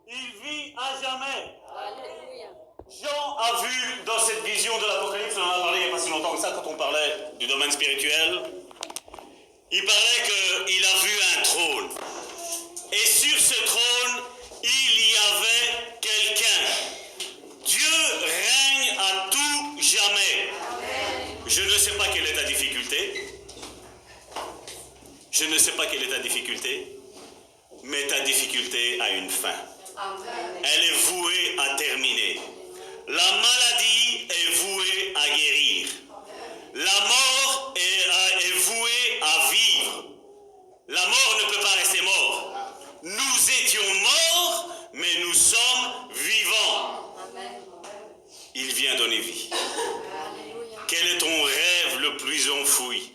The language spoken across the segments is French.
il vit à jamais. Alléluia. Jean a vu dans cette vision de l'Apocalypse, on en a parlé il n'y a pas si longtemps que ça quand on parlait du domaine spirituel, il parlait qu'il a vu un trône. Et sur ce trône, il y avait quelqu'un. Dieu règne à tout jamais. Je ne sais pas quelle est ta difficulté. Je ne sais pas quelle est ta difficulté, mais ta difficulté a une fin. Elle est vouée à terminer. La maladie est vouée à guérir. La mort est vouée à vivre. La mort ne peut pas rester mort. Nous étions morts, mais nous sommes vivants. Il vient donner vie. Quel est ton rêve le plus enfoui?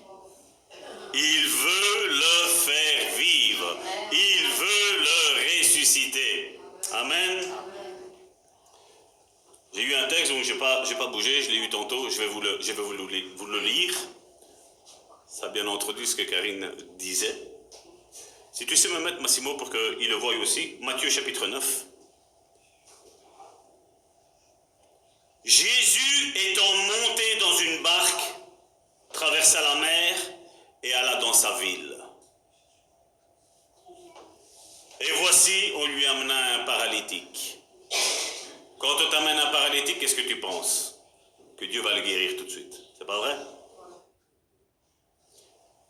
Il veut le faire vivre. Il veut le ressusciter. Amen. J'ai eu un texte dont je n'ai pas bougé, je l'ai eu tantôt, je vais vous le lire. Ça a bien introduit ce que Karine disait. Si tu sais me mettre, Massimo, pour qu'il le voie aussi. Matthieu chapitre 9. Jésus étant monté dans une barque, traversa la mer et alla dans sa ville. Et voici, on lui amena un paralytique. Quand on t'amène un paralytique, qu'est-ce que tu penses? Que Dieu va le guérir tout de suite. C'est pas vrai?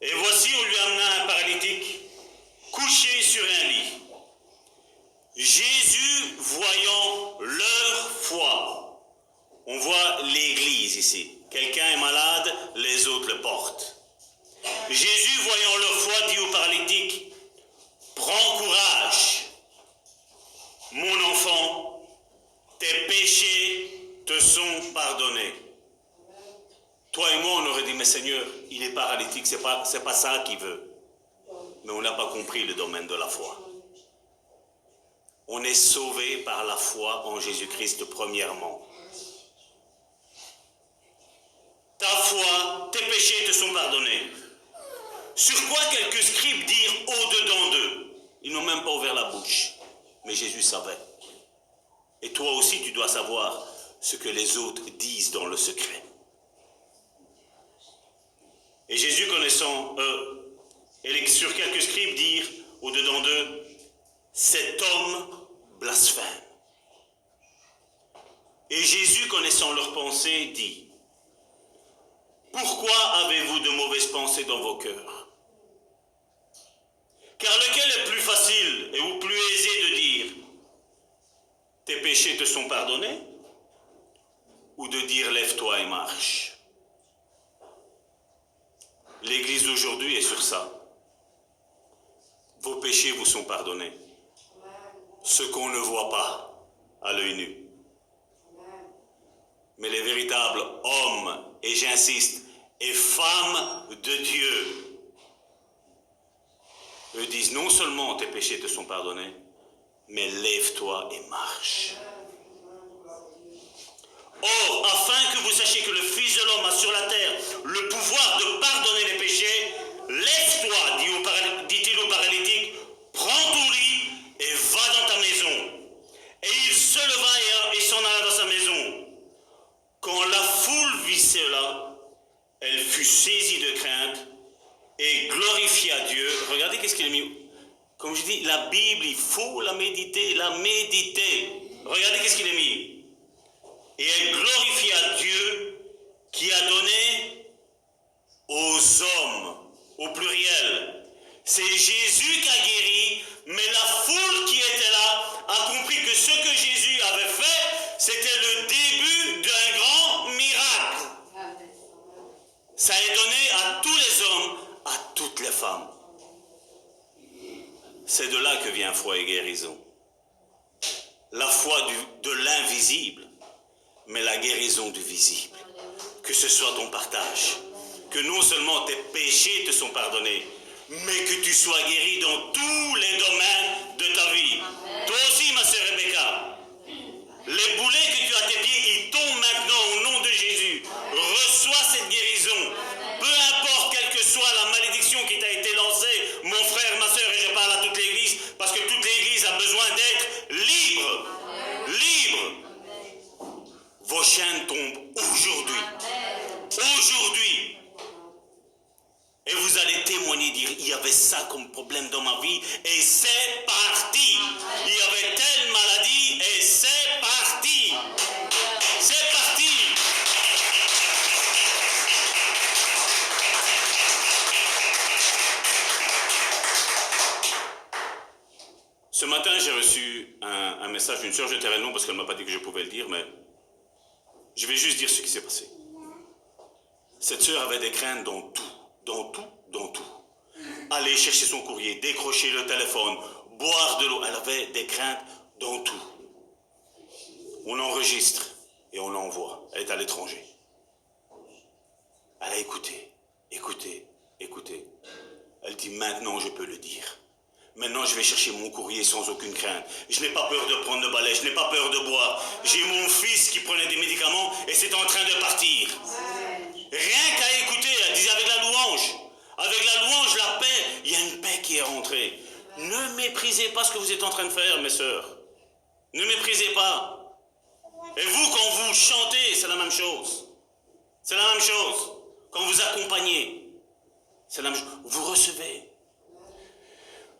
Et voici, on lui amena un paralytique couché sur un lit. Jésus, voyant leur foi, on voit l'église ici. Quelqu'un est malade, les autres le portent. Jésus, voyant leur foi, dit au paralytique, prends courage, mon enfant, tes péchés te sont pardonnés. Toi et moi, on aurait dit, mais Seigneur, il est paralytique, c'est pas ça qu'il veut. Mais on n'a pas compris le domaine de la foi. On est sauvé par la foi en Jésus-Christ premièrement. Ta foi, tes péchés te sont pardonnés. Sur quoi quelques scribes dirent au-dedans d'eux? Ils n'ont même pas ouvert la bouche. Mais Jésus savait. Et toi aussi, tu dois savoir ce que les autres disent dans le secret. Et Jésus, connaissant eux, et sur quelques scribes dirent au-dedans d'eux, cet homme blasphème. Et Jésus, connaissant leurs pensées, dit, pourquoi avez-vous de mauvaises pensées dans vos cœurs? Car lequel est plus facile et ou plus aisé de dire, tes péchés te sont pardonnés, ou de dire, lève-toi et marche? L'Église d'aujourd'hui est sur ça. Vos péchés vous sont pardonnés. Ce qu'on ne voit pas à l'œil nu. Mais les véritables hommes, et j'insiste, et femmes de Dieu, eux disent non seulement tes péchés te sont pardonnés, mais lève-toi et marche. Or, afin que vous sachiez que le Fils de l'homme a sur la terre le pouvoir de pardonner les péchés, lève-toi, dit-il au paralytique, prends ton lit et va dans ta maison. Et il se leva et s'en alla dans sa maison. Quand la foule vit cela, elle fut saisie de crainte et glorifia Dieu. Regardez qu'est-ce qu'il a mis. Comme je dis, la Bible, il faut la méditer, Regardez qu'est-ce qu'il a mis. Et elle glorifia Dieu qui a donné aux hommes, au pluriel. C'est Jésus qui a guéri, mais la foule qui était là a compris que ce que Jésus avait fait, c'était le début d'un grand miracle. Ça est donné à tous les hommes, à toutes les femmes. C'est de là que vient foi et guérison. La foi de l'invisible, mais la guérison du visible. Que ce soit ton partage. Que non seulement tes péchés te sont pardonnés, mais que tu sois guéri dans tous les domaines de ta vie. Amen. Toi aussi, ma sœur Rebecca, les boulets que tu as à tes pieds, ils tombent maintenant au nom de Jésus. Reçois cette guérison. Peu importe quelle que soit la malédiction qui t'a été lancée, mon frère, ma sœur, et je parle à toute l'église, parce que toute l'église a besoin d'être libre. j'ai reçu un message d'une sœur, je tairai le nom parce qu'elle ne m'a pas dit que je pouvais le dire, mais je vais juste dire ce qui s'est passé. Cette sœur avait des craintes dans tout, dans tout, dans tout. Aller chercher son courrier, décrocher le téléphone, boire de l'eau, elle avait des craintes dans tout. On enregistre et on l'envoie, elle est à l'étranger. Elle a écouté, écouté, écouté. Elle dit maintenant je peux le dire. Maintenant je vais chercher mon courrier sans aucune crainte. Je n'ai pas peur de prendre le balai, je n'ai pas peur de boire. J'ai mon fils qui prenait des médicaments et c'est en train de partir. Rien qu'à écouter, elle disait avec la louange, la paix, il y a une paix qui est rentrée. Ne méprisez pas ce que vous êtes en train de faire, mes sœurs. Ne méprisez pas. Et vous, quand vous chantez, c'est la même chose. C'est la même chose. Quand vous accompagnez, c'est la même chose. Vous recevez.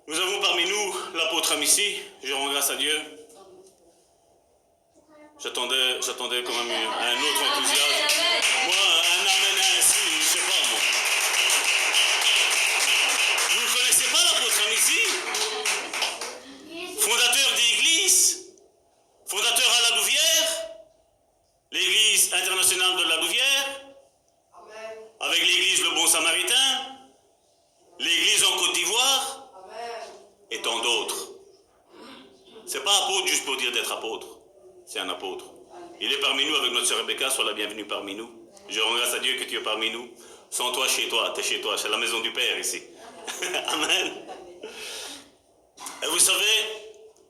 Nous avons parmi nous l'apôtre Amici. Je rends grâce à Dieu. J'attendais quand même un autre enthousiasme. Moi, un amen ainsi, je ne sais pas moi. Vous ne connaissez pas l'apôtre Amici? Fondateur d'église, fondateur à la Louvière, l'église internationale de la Louvière, avec l'église Le Bon Samaritain, l'église en Côte d'Ivoire, et tant d'autres. C'est pas apôtre juste pour dire d'être apôtre. C'est un apôtre. Il est parmi nous avec notre sœur Rebecca, sois la bienvenue parmi nous. Je rends grâce à Dieu que tu es parmi nous. Sans toi, chez toi, t'es chez toi, c'est la maison du Père ici. Amen. Et vous savez,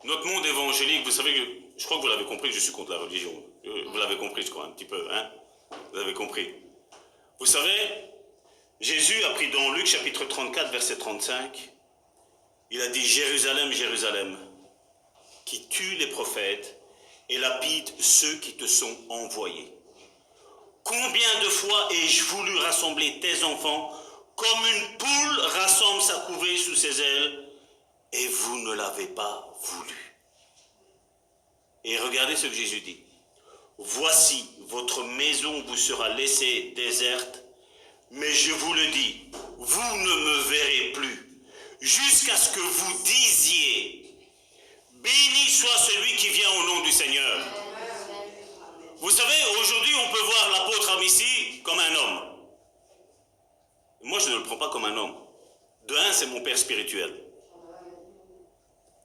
notre monde évangélique, vous savez que, je crois que vous l'avez compris, je suis contre la religion. Vous l'avez compris, je crois, un petit peu, hein? Vous avez compris. Vous savez, Jésus a pris dans Luc chapitre 34, verset 35, il a dit « Jérusalem, Jérusalem, qui tue les prophètes et lapide ceux qui te sont envoyés. Combien de fois ai-je voulu rassembler tes enfants comme une poule rassemble sa couvée sous ses ailes, et vous ne l'avez pas voulu. » Et regardez ce que Jésus dit. « Voici, votre maison vous sera laissée déserte, mais je vous le dis, vous ne me verrez plus, jusqu'à ce que vous disiez, béni soit celui qui vient au nom du Seigneur. » Vous savez, aujourd'hui, on peut voir l'apôtre Amici comme un homme. Moi, je ne le prends pas comme un homme. De un, c'est mon père spirituel.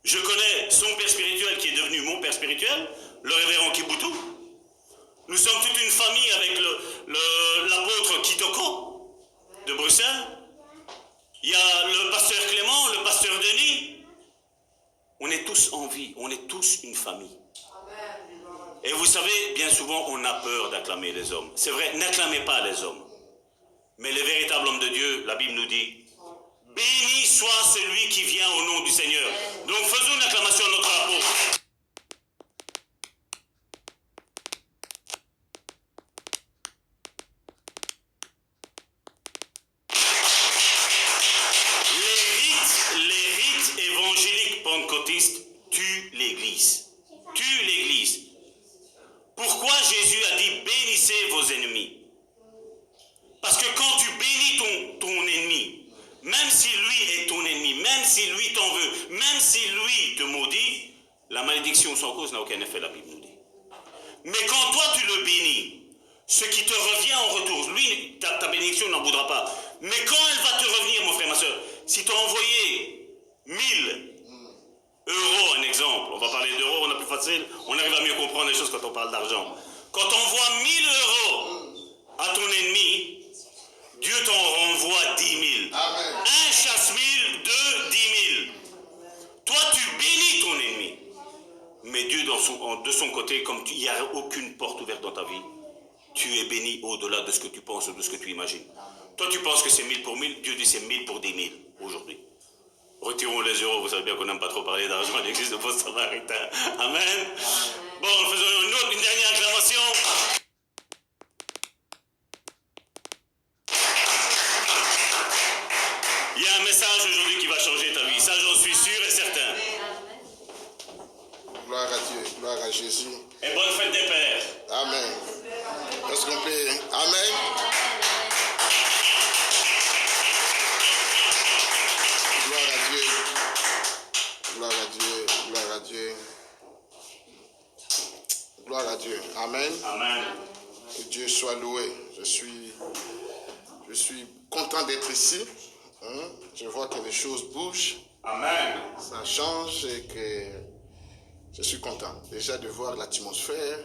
Je connais son père spirituel qui est devenu mon père spirituel, le révérend Kibutu. Nous sommes toute une famille avec l'apôtre Kitoko de Bruxelles. Il y a le pasteur Clément, le pasteur Denis. On est tous en vie, on est tous une famille. Et vous savez, bien souvent, on a peur d'acclamer les hommes. C'est vrai, n'acclamez pas les hommes. Mais les véritables hommes de Dieu, la Bible nous dit, béni soit celui qui vient au nom du Seigneur. Donc faisons une acclamation à notre apôtre. Les rites évangéliques pentecôtistes tuent l'Église. Tuent l'Église. Pourquoi Jésus a dit bénissez vos ennemis? Parce que quand tu bénis ton ennemi, même si lui est ton ennemi, même si lui t'en veut, même si lui te maudit, la malédiction sans cause n'a aucun effet, la Bible nous dit. Mais quand toi tu le bénis, ce qui te revient en retour, lui, ta bénédiction n'en voudra pas. Mais quand elle va te revenir, mon frère, ma soeur, si tu as envoyé 1000 euros, un exemple, on va parler d'euros, on a plus facile, on arrive à mieux comprendre les choses quand on parle d'argent. Quand on envoie 1000 euros à ton ennemi, Dieu t'en renvoie 10 000. Amen. Un chasse 1000, deux 10 000. Toi, tu bénis ton ennemi. Mais Dieu, de son côté, comme il n'y a aucune porte ouverte dans ta vie, tu es béni au-delà de ce que tu penses ou de ce que tu imagines. Toi, tu penses que c'est 1000 pour 1000. Dieu dit c'est 1000 pour 10 000 aujourd'hui. Retirons les euros. Vous savez bien qu'on n'aime pas trop parler d'argent à l'église de Bon Samaritain. Amen. Bon, faisons une dernière acclamation. Il y a un message aujourd'hui qui va changer ta vie. Ça, j'en suis sûr et certain. Gloire à Dieu, gloire à Jésus. Et bonne fête des pères. Amen. Est-ce qu'on peut... Amen. Gloire à Dieu. Gloire à Dieu. Gloire à Gloire à Dieu. Amen. Amen. Que Dieu soit loué. Je suis content d'être ici. Je vois que les choses bougent. Amen. Ça change et que je suis content. Déjà de voir l'atmosphère,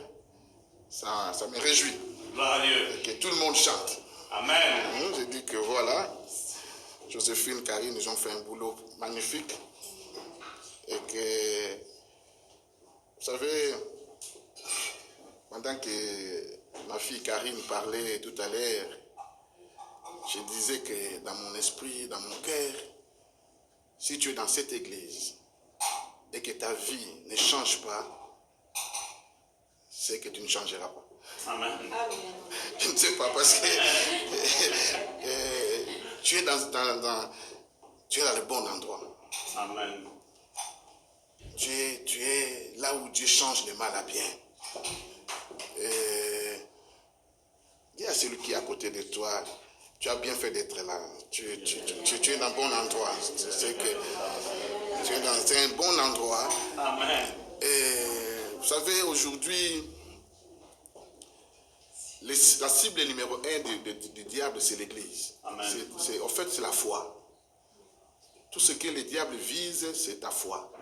ça me réjouit. Gloire à Dieu. Et que tout le monde chante. Amen. Je dis que voilà, Joséphine, Karine, ils ont fait un boulot magnifique. Et que, vous savez, pendant que ma fille Karine parlait tout à l'heure, je disais que dans mon esprit, dans mon cœur, si tu es dans cette église et que ta vie ne change pas, c'est que tu ne changeras pas. Amen. Je ne sais pas, parce que tu es tu es dans le bon endroit. Amen. Tu es là où Dieu change le mal à bien. Dis à celui qui est à côté de toi, tu as bien fait d'être là. Tu es dans un bon endroit. C'est que tu es dans un bon endroit. Amen. Et vous savez, aujourd'hui, la cible numéro 1 du diable, c'est l'église. En fait, c'est la foi. Tout ce que le diable vise, c'est ta foi.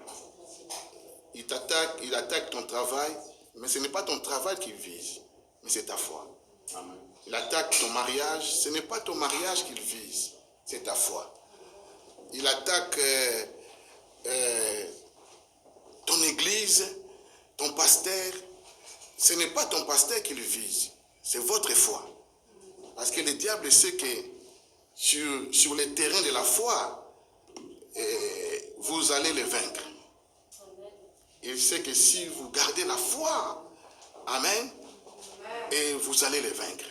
Il attaque ton travail, mais ce n'est pas ton travail qu'il vise, mais c'est ta foi. Amen. Il attaque ton mariage, ce n'est pas ton mariage qu'il vise, c'est ta foi. Il attaque ton église, ton pasteur, ce n'est pas ton pasteur qu'il vise, c'est votre foi. Parce que le diable sait que sur le terrain de la foi, vous allez le vaincre. Il sait que si vous gardez la foi, amen, et vous allez le vaincre.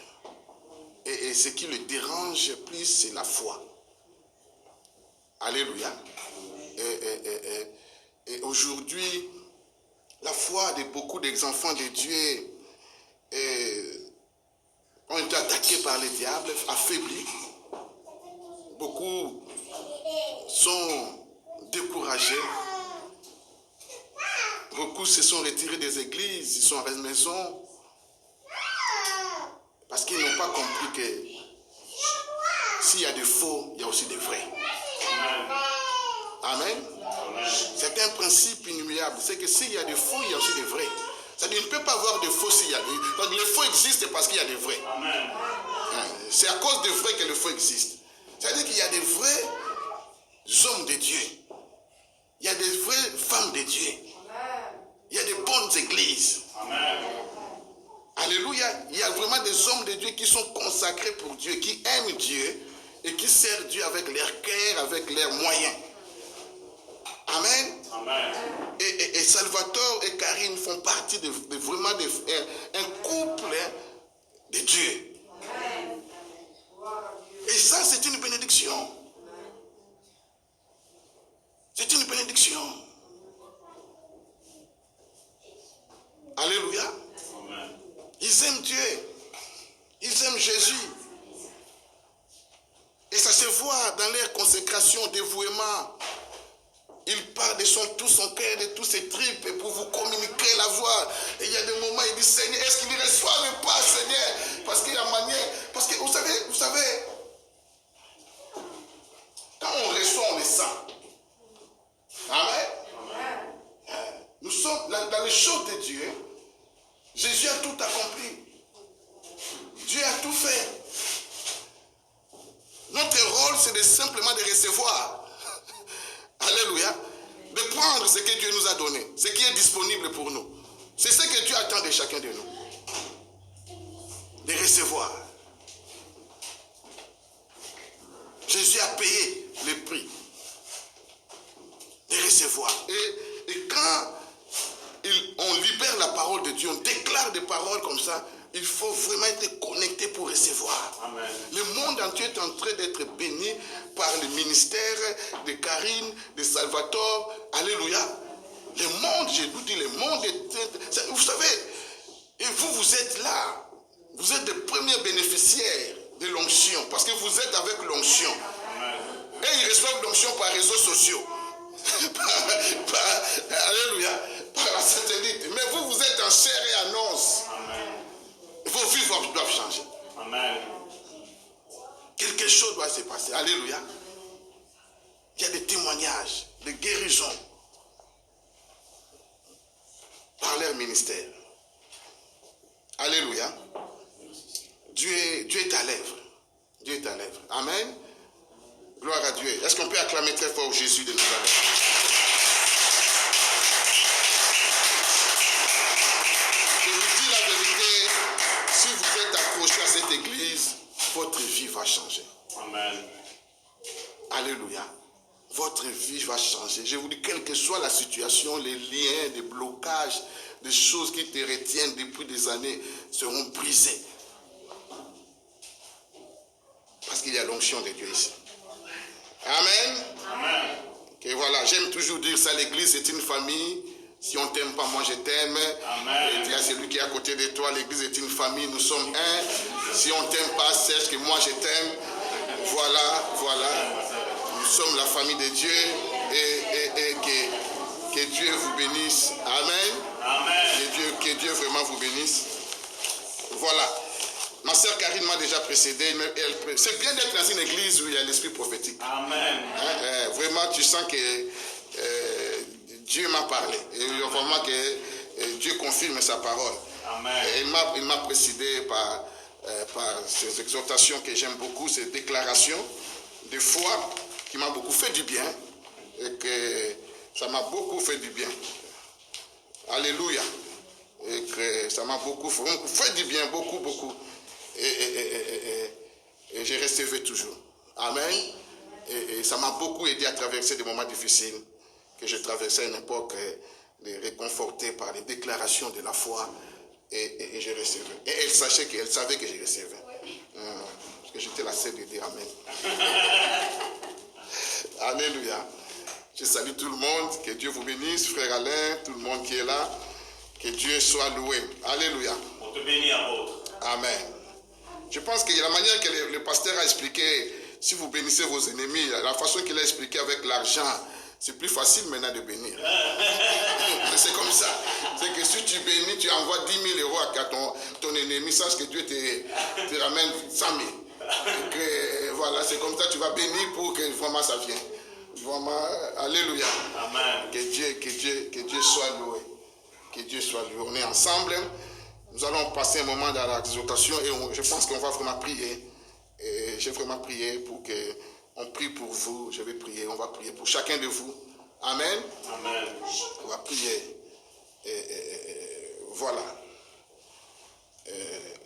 Et ce qui le dérange plus, c'est la foi. Alléluia. Et aujourd'hui, la foi de beaucoup des enfants de Dieu ont été attaqués par le diable, affaiblis. Beaucoup sont découragés. Beaucoup se sont retirés des églises, ils sont à la maison. Parce qu'ils n'ont pas compris que s'il y a des faux, il y a aussi des vrais. Amen. C'est un principe inoubliable. C'est que s'il y a des faux, il y a aussi des vrais. C'est-à-dire qu'il ne peut pas avoir de faux s'il y a des... Donc les faux existent parce qu'il y a des vrais. C'est à cause des vrais que le faux existe. C'est-à-dire qu'il y a des vrais hommes de Dieu. Il y a des vraies femmes de Dieu. Il y a des bonnes églises. Amen. Alléluia. Il y a vraiment des hommes de Dieu qui sont consacrés pour Dieu, qui aiment Dieu et qui servent Dieu avec leur cœur, avec leurs moyens. Amen. Amen. Et Salvatore et Karine font partie de vraiment un couple de Dieu. Et ça, c'est une bénédiction. C'est une bénédiction. Alléluia. Amen. Ils aiment Dieu. Ils aiment Jésus. Et ça se voit dans leur consécration, dévouement. Ils parlent de tout son cœur, de tous ses tripes pour vous communiquer la voix. Et il y a des moments, ils disent, Seigneur, est-ce qu'ils ne reçoivent pas, Seigneur? Parce qu'il y a manière. Parce que vous savez, quand on reçoit, on le sent. Amen. Nous sommes dans les choses de Dieu. Jésus a tout accompli. Dieu a tout fait. Notre rôle, c'est simplement de recevoir. Alléluia. De prendre ce que Dieu nous a donné, ce qui est disponible pour nous. C'est ce que Dieu attend de chacun de nous. De recevoir. Jésus a payé le prix. De recevoir. Et quand on libère la parole de Dieu, on déclare des paroles comme ça, il faut vraiment être connecté pour recevoir. Amen. Le monde entier est en train d'être béni par le ministère de Karine, de Salvatore. Alléluia. Le monde, je vous dis, le monde est... Vous savez, et vous êtes là. Vous êtes les premiers bénéficiaires de l'onction, parce que vous êtes avec l'onction. Et ils reçoivent l'onction par les réseaux sociaux. Alléluia. Par la satellite. Mais vous êtes en chair et en doivent changer. Amen. Quelque chose doit se passer. Alléluia. Il y a des témoignages, des guérisons par leur ministère. Alléluia. Dieu est à l'œuvre. Dieu est à l'œuvre. Amen. Gloire à Dieu. Est-ce qu'on peut acclamer très fort Jésus de Nazareth? Je vous dis la vérité, si vous êtes accroché à cette église, votre vie va changer. Amen. Alléluia. Votre vie va changer. Je vous dis, quelle que soit la situation, les liens, les blocages, les choses qui te retiennent depuis des années seront brisés. Parce qu'il y a l'onction de Dieu ici. Amen. Amen. Et voilà, j'aime toujours dire ça, l'église c'est une famille. Si on ne t'aime pas, moi je t'aime. Amen. Il y a celui qui est à côté de toi, l'église est une famille, nous sommes un. Si on ne t'aime pas, sache que moi je t'aime. Voilà, voilà. Nous sommes la famille de Dieu et que Dieu vous bénisse. Amen. Amen. Que Dieu vraiment vous bénisse. Voilà. Ma sœur Karine m'a déjà précédé. C'est bien d'être dans une église où il y a l'esprit prophétique. Amen. Vraiment, tu sens que Dieu m'a parlé. Et vraiment que Dieu confirme sa parole. Amen. Et il m'a précédé par ces exhortations que j'aime beaucoup, ces déclarations de foi qui m'ont beaucoup fait du bien. Et que ça m'a beaucoup fait du bien. Alléluia. Et que ça m'a beaucoup fait du bien, beaucoup, beaucoup. Et j'ai recevé toujours. Amen. Et ça m'a beaucoup aidé à traverser des moments difficiles que je traversais à une époque réconfortée par les déclarations de la foi. Et j'ai recevé. Et elle savait que j'ai recevé. Parce que j'étais la seule de dire Amen. Alléluia. Je salue tout le monde. Que Dieu vous bénisse. Frère Alain, tout le monde qui est là. Que Dieu soit loué. Alléluia. On te bénit, apôtre. Amen. Je pense que la manière que le pasteur a expliqué, si vous bénissez vos ennemis, la façon qu'il a expliqué avec l'argent, c'est plus facile maintenant de bénir. C'est comme ça. C'est que si tu bénis, tu envoies 10 000 euros à ton ennemi, sache que Dieu te ramène 100 000. Que, voilà, c'est comme ça, tu vas bénir pour que vraiment ça vienne. Vraiment, alléluia. Amen. Que Dieu soit loué. Que Dieu soit loué. On est ensemble. Nous allons passer un moment dans l'exhortation et je pense qu'on va vraiment prier. Et j'ai vraiment prié pour qu'on prie pour vous. Je vais prier, on va prier pour chacun de vous. Amen. Amen. On va prier. Voilà.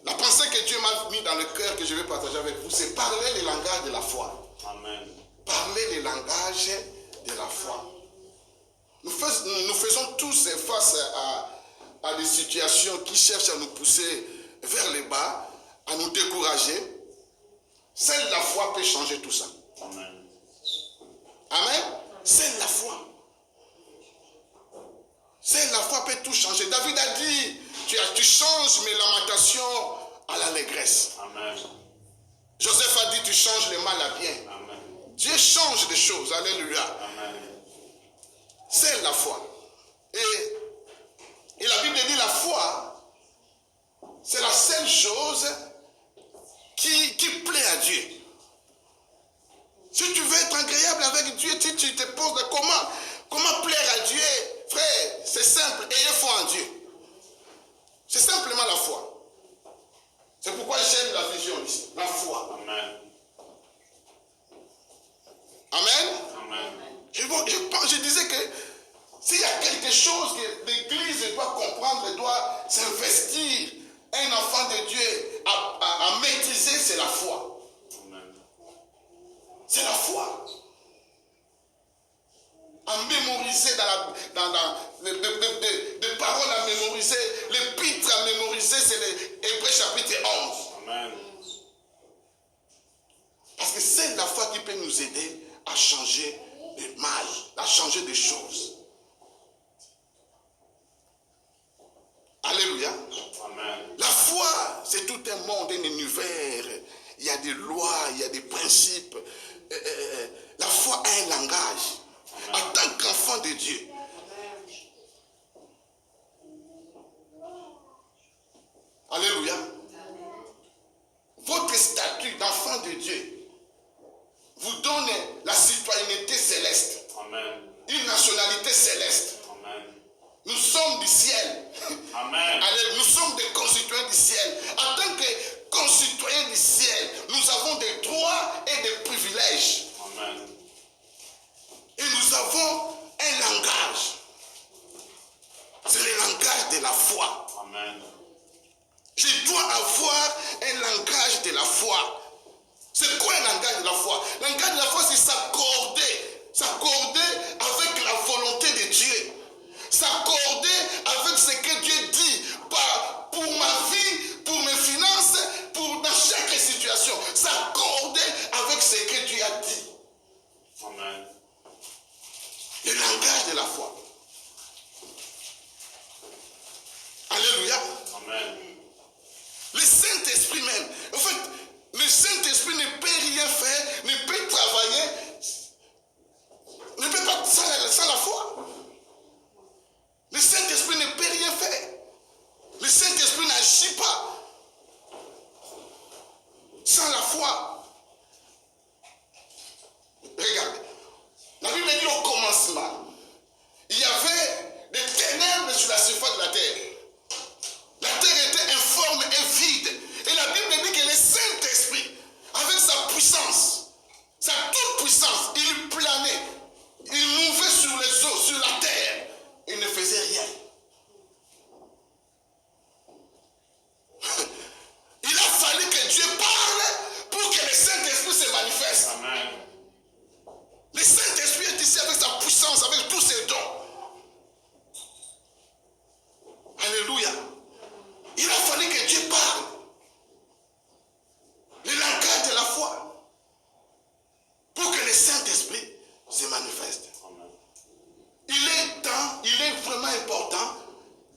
La pensée que Dieu m'a mis dans le cœur que je vais partager avec vous, c'est parler le langage de la foi. Amen. Parler le langage de la foi. Nous faisons tous face à des situations qui cherchent à nous pousser vers le bas, à nous décourager. Seule la foi peut changer tout ça. Amen. Amen. Seule la foi. Seule la foi peut tout changer. David a dit, tu changes mes lamentations à l'allégresse. Amen. Joseph a dit, tu changes le mal à bien. Amen. Dieu change des choses. Alléluia. Amen. C'est la foi. Et la Bible dit la foi, c'est la seule chose qui plaît à Dieu. Si tu veux être agréable avec Dieu, tu te poses comment plaire à Dieu, frère, c'est simple, ayez foi en Dieu. C'est simplement la foi. C'est pourquoi j'aime la vision ici, la foi. Amen. Amen. Amen. Je disais que s'il y a quelque chose que l'Église doit comprendre, elle doit s'investir, un enfant de Dieu à maîtriser, c'est la foi. Amen. C'est la foi. À mémoriser des paroles à mémoriser, l'épître à mémoriser, c'est l'Hébreux chapitre 11. Amen. Parce que c'est la foi qui peut nous aider à changer le mal, à changer des choses. Alléluia. Amen. La foi, c'est tout un monde, un univers. Il y a des lois, il y a des principes. La foi a un langage. En tant qu'enfant de Dieu. Alléluia. sommes du ciel. Amen. Allez, nous sommes des concitoyens du ciel. En tant que concitoyens du ciel, nous avons des droits et des privilèges. Amen. Et nous avons un langage. C'est le langage de la foi. Amen. Je dois avoir un langage de la foi. C'est quoi un langage de la foi? Le langage de la foi, c'est s'accorder avec la volonté de Dieu. S'accorder avec ce que Dieu dit pour ma vie, pour mes finances, dans chaque situation. S'accorder avec ce que Dieu a dit. Amen. Le langage de la foi. Alléluia. Amen. Le Saint-Esprit même. En fait, le Saint-Esprit ne peut rien faire, ne peut travailler, ne peut pas sans la foi. Le Saint-Esprit ne peut rien faire. Le Saint-Esprit n'agit pas sans la foi. Regardez, la Bible dit au commencement, il y avait des ténèbres sur la surface de la terre. La terre était informe et vide. Et la Bible dit que le Saint-Esprit, avec sa puissance, sa toute puissance, il planait, il mouvait sur les eaux, sur la terre. Il ne faisait rien. Il a fallu que Dieu parle pour que le Saint-Esprit se manifeste. Amen. Le Saint-Esprit est ici avec sa puissance, avec tous ses dons. Alléluia. Il a fallu que Dieu parle. Le langage de la foi. Pour que le Saint-Esprit se manifeste. Amen. Il est vraiment important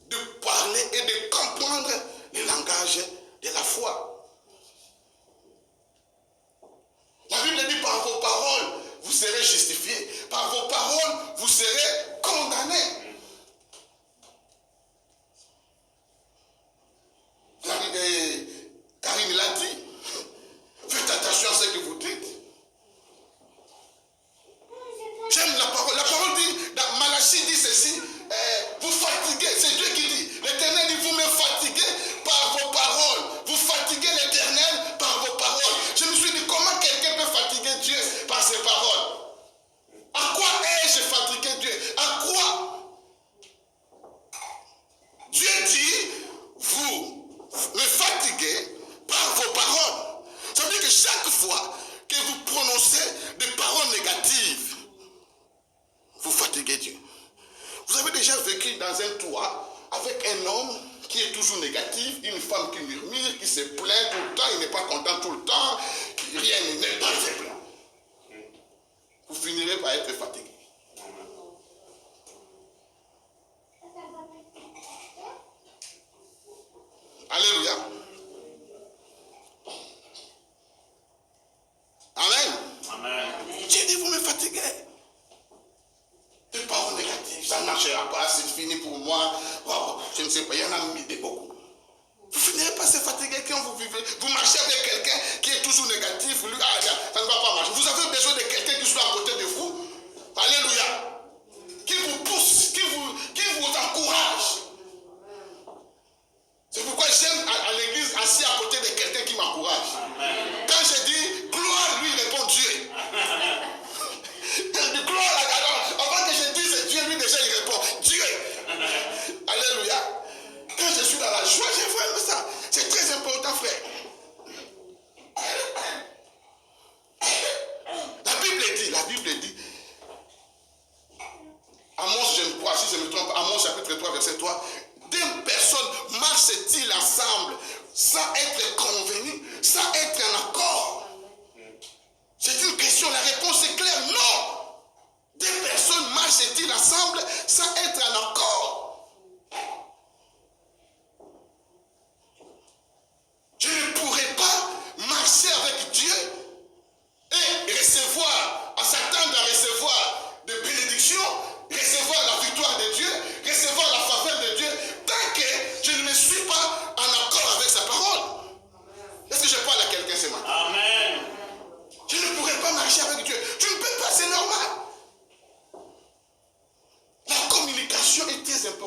de parler et de comprendre le langage de la foi. La Bible dit par vos paroles, vous serez justifiés. Par vos paroles, vous serez condamnés. Karine l'a dit. Faites attention à ce que vous dites. J'aime la parole. La parole dit, dans Malachie dit ceci, vous fatiguez, c'est Dieu qui dit. L'Éternel dit, vous me fatiguez par vos paroles. Vous fatiguez l'Éternel par vos paroles. Je me suis dit, comment quelqu'un peut fatiguer Dieu par ses paroles? À quoi ai-je fatigué Dieu? À quoi? Dieu dit, vous me fatiguez par vos paroles. Ça veut dire que chaque fois que vous prononcez des paroles négatives, vous fatiguez Dieu. Vous avez déjà vécu dans un toit avec un homme qui est toujours négatif, une femme qui murmure, qui se plaint tout le temps, il n'est pas content tout le temps, rien n'est pas fait. Vous finirez par être fatigué. Alléluia. Amen. Amen. Dieu dit, vous me fatiguez. Des paroles négatives, ça ne marchera pas, c'est fini pour moi. Wow, je ne sais pas, il y en a mis des beaucoup. Vous finirez par se fatiguer quand vous vivez. Vous marchez avec quelqu'un qui est toujours négatif. Lui, ça ne va pas marcher. Vous avez besoin de quelqu'un qui soit à côté de vous. Alléluia. Qui vous pousse, qui vous encourage. C'est pourquoi j'aime à l'église assis à côté de quelqu'un qui m'encourage. Quand je dis gloire, lui répond Dieu. Gloire, alors, avant que je dise Dieu, lui déjà il répond Dieu. Alléluia. Quand je suis dans la joie, j'ai vraiment ça. C'est très important, frère. La Bible dit, Amos, je ne crois, si je me trompe, Amos chapitre 3, verset 3, deux personnes marchent-ils ensemble sans être convenus, sans être en accord? C'est une question, la réponse est claire, non. Deux personnes marchent-ils ensemble sans être en accord? Je ne pourrais pas marcher avec Dieu et s'attendre à recevoir des bénédictions, recevoir la victoire de Dieu, recevoir la faveur de Dieu, tant que je ne me suis pas en accord avec sa parole. Est-ce que je parle à quelqu'un ce matin? Amen. Je ne pourrais pas marcher avec Dieu. Tu ne peux pas, c'est normal. La communication est très importante.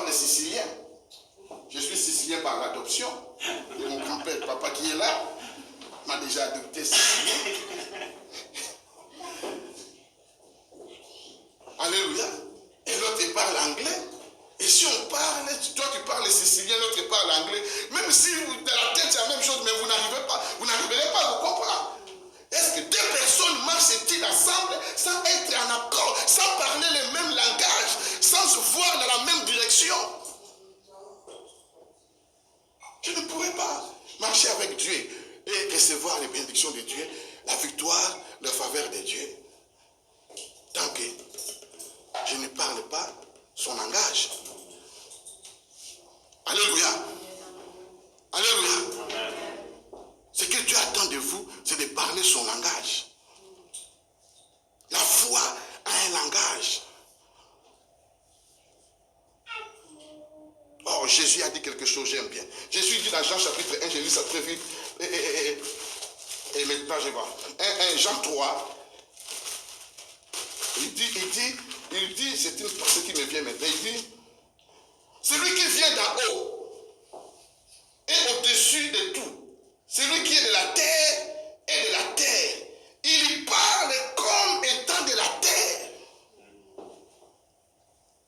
les Siciliens. Je suis Sicilien par l'adoption. Et mon grand-père, papa qui est là, m'a déjà adopté Sicilien. Alléluia. Et l'autre, il parle anglais. Et si on parle, toi tu parles sicilien, l'autre parle anglais, même si dans la tête c'est la même chose, mais vous n'arriverez pas à vous comprendre. Est-ce que deux personnes marchent-ils ensemble sans être en accord, sans parler le même langage, sans se voir dans la même direction? Je ne pourrais pas marcher avec Dieu et recevoir les bénédictions de Dieu, la victoire, la faveur de Dieu, tant que je ne parle pas son langage. Alléluia. Alléluia. Ce que Dieu attend de vous, c'est de parler son langage. La foi a un langage. Oh, Jésus a dit quelque chose, j'aime bien. Jésus dit dans Jean chapitre 1, j'ai lu ça très vite. Et maintenant je vois. Jean 3. Il dit, c'est une pensée qui me vient maintenant. Il dit, celui qui vient d'en haut est au-dessus de tout. Celui qui est de la terre est de la terre. Il parle comme étant de la terre.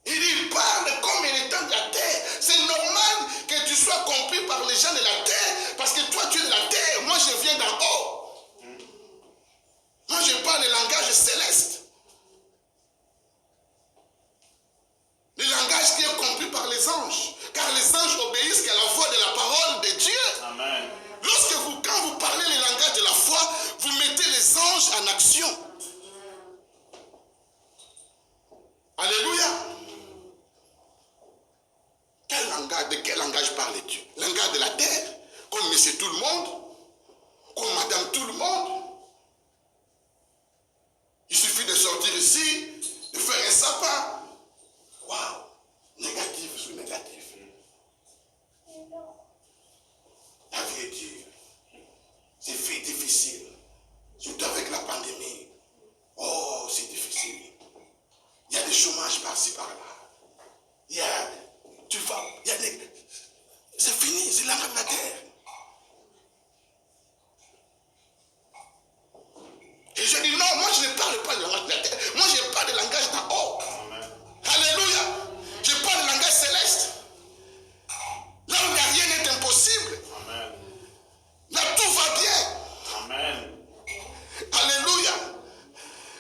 Il parle comme étant de la terre. C'est normal que tu sois compris par les gens de la terre, parce que toi tu es de la terre, moi je viens d'en haut. Moi je parle le langage céleste. Le langage qui est compris par les anges. Car les anges obéissent à la voix de la parole de Dieu. Amen. Quand vous parlez le langage de la foi, vous mettez les anges en action. Alléluia. De quel langage parles-tu? Langage de la terre? Comme monsieur tout le monde? Comme madame tout le monde? Il suffit de sortir ici, de faire un sapin. Waouh! Négatif sur négatif. La vie est dure. C'est fait difficile. Surtout avec la pandémie. Oh, c'est difficile. Il y a des chômages par-ci, par-là. C'est fini, c'est l'âme de la terre. Et je dis non, moi je ne parle pas de langage de la terre. Moi je parle de langage d'en haut. Alléluia. Je parle de langage céleste. Là où rien n'est impossible. Amen. Là tout va bien. Amen. Alléluia.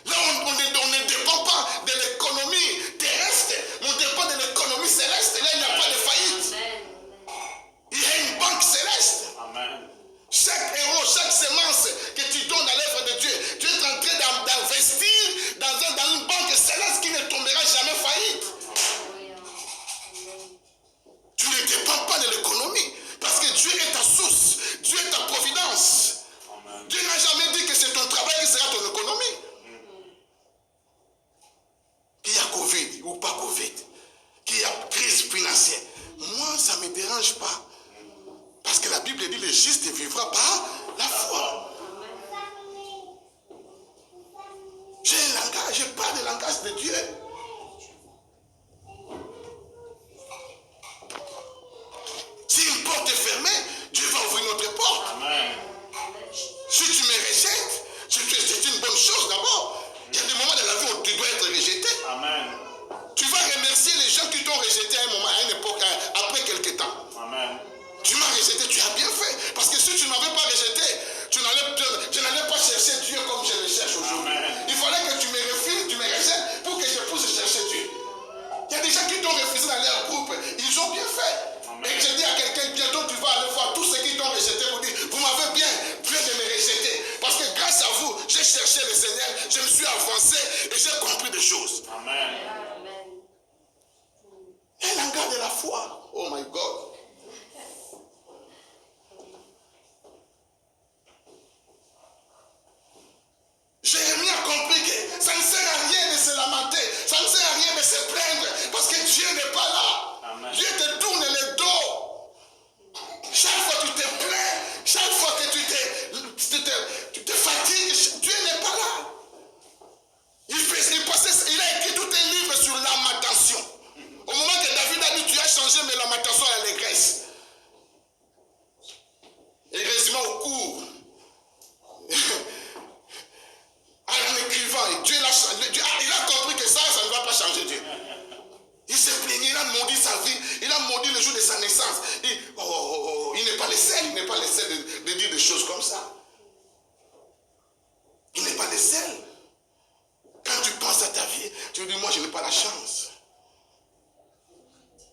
Là on ne dépend pas de l'économie terrestre. On dépend de l'économie céleste. Là il n'y a pas de faillite. Il y a une banque céleste. Amen. Chaque euro, chaque semence que tu donnes à l'œuvre de Dieu, tu es en train d'investir dans une banque céleste qui ne tombera jamais faillite. Tu ne dépends pas de l'économie, parce que Dieu est ta source, Dieu est ta providence. Amen. Dieu n'a jamais dit que c'est ton travail qui sera ton économie. Qu'il y a Covid ou pas Covid, qu'il y a crise financière, moi ça ne me dérange pas. Parce que la Bible dit le juste vivra par la foi. J'ai un langage, je parle le langage de Dieu. Si une porte est fermée, Dieu va ouvrir une autre porte. Amen. Si tu me rejettes, c'est une bonne chose d'abord. Il y a des moments de la vie où tu dois être rejeté. Amen. Tu vas remercier les gens qui t'ont rejeté à un moment, à une époque, après quelque temps. Amen. Tu m'as rejeté, tu as bien fait. Parce que si tu ne m'avais pas rejeté, je n'allais pas chercher Dieu comme je le cherche aujourd'hui. Il fallait que tu me refuses, tu me rejettes pour que je puisse chercher Dieu. Il y a des gens qui t'ont refusé dans leur groupe. Ils ont bien fait. Amen. Et je dis à quelqu'un, bientôt tu vas aller voir tous ceux qui t'ont rejeté pour dire, vous m'avez bien fait de me rejeter. Parce que grâce à vous, j'ai cherché le Seigneur, je me suis avancé et j'ai compris des choses. Amen. Un langage de la foi. Oh my God. Jérémie a compris que ça ne sert à rien de se lamenter, ça ne sert à rien de se plaindre, parce que Dieu n'est pas là. Amen. Dieu te tourne le dos. Chaque fois que tu te plains, chaque fois que tu te fatigues, Dieu n'est pas là. Il a écrit tout un livre sur lamentation. Au moment que David a dit, tu as changer mes lamentations à l'allégresse. Heureusement au cours, en écrivant, Dieu il a compris que ça ne va pas changer Dieu. Il s'est plaigné, il a maudit sa vie, il a maudit le jour de sa naissance. Il n'est pas le seul, de dire des choses comme ça. Il n'est pas le seul. Quand tu penses à ta vie, tu dis, moi je n'ai pas la chance.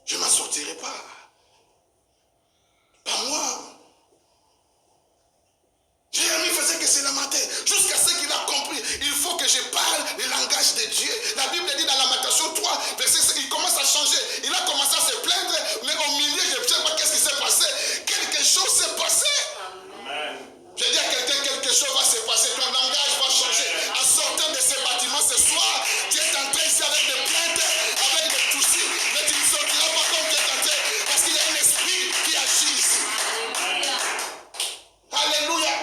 Je ne m'en sortirai pas. Pas moi. Jérémie faisait que se lamenter jusqu'à ce qu'il a compris. Il faut que je parle le langage de Dieu. La Bible dit dans Lamentation 3, verset 5, il commence à changer. Il a commencé à se plaindre, mais au milieu, je ne sais pas qu'est-ce qui s'est passé. Quelque chose s'est passé. Amen. Je dis à quelqu'un, quelque chose va se passer. Ton langage va changer. En sortant de ce bâtiment ce soir, tu es entré ici avec des plaintes, avec des soucis, mais tu ne sortiras pas comme tu es entré, parce qu'il y a un esprit qui agit ici. Alléluia.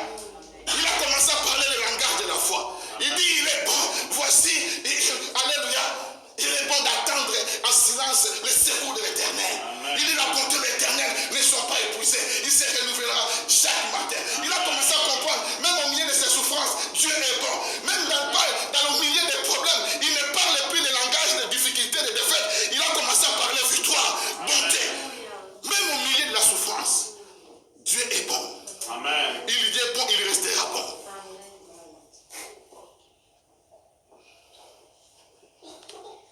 Il a commencé à parler le langage de la foi. Il dit, il est bon, voici, alléluia, il est bon d'attendre en silence le secours de l'Éternel. Il dit, la bonté de l'Éternel ne soit pas épuisée. Il se renouvellera chaque matin. Il a commencé à comprendre, même au milieu de ses souffrances, Dieu est bon. Même dans le milieu des problèmes, il ne parle plus le langage de difficultés, de défaites. Il a commencé à parler victoire, bonté. Même au milieu de la souffrance, Dieu est bon. Amen. Il est bon, il restera bon.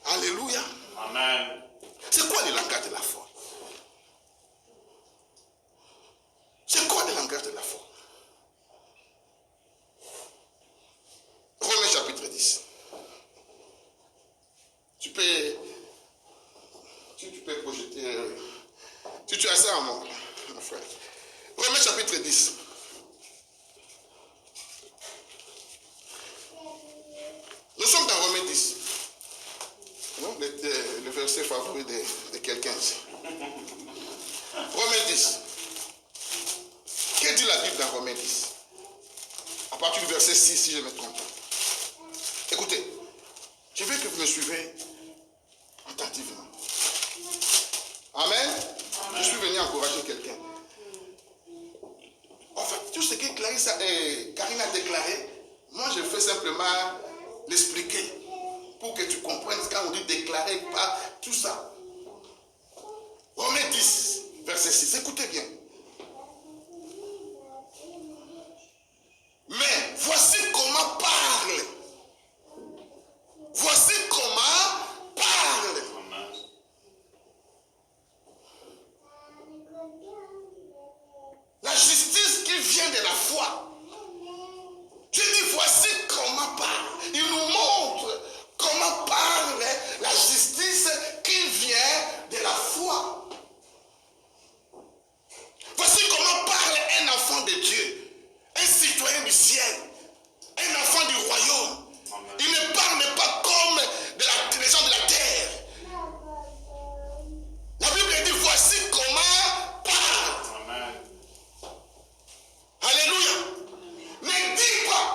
Alléluia. Amen. C'est quoi le langage de la foi? C'est quoi le langage de la foi? Romains chapitre 10. Tu peux projeter. Si tu as ça, mon frère. Romains chapitre 10. Nous sommes dans Romains 10. Le verset favori de quelqu'un ici. Romains 10. Que dit la Bible dans Romains 10? À partir du verset 6, si je ne me trompe pas. Écoutez, je veux que vous me suivez attentivement. Amen. Je suis venu encourager quelqu'un. En fait, tout ce que Karine a déclaré, moi je fais simplement l'expliquer pour que tu comprennes quand on dit déclarer, pas tout ça. Romains 10, verset 6, écoutez bien. Mais voici comment parle. Voici comment parle. La justice qui vient de la foi. Je dis voici comment parle. Il nous montre comment parle la justice qui vient de la foi. Voici comment parle un enfant de Dieu, un citoyen du ciel, un enfant du royaume. Il ne parle pas comme les gens de la terre. La Bible dit voici comment parle. Amen. Alléluia. Ne dis pas.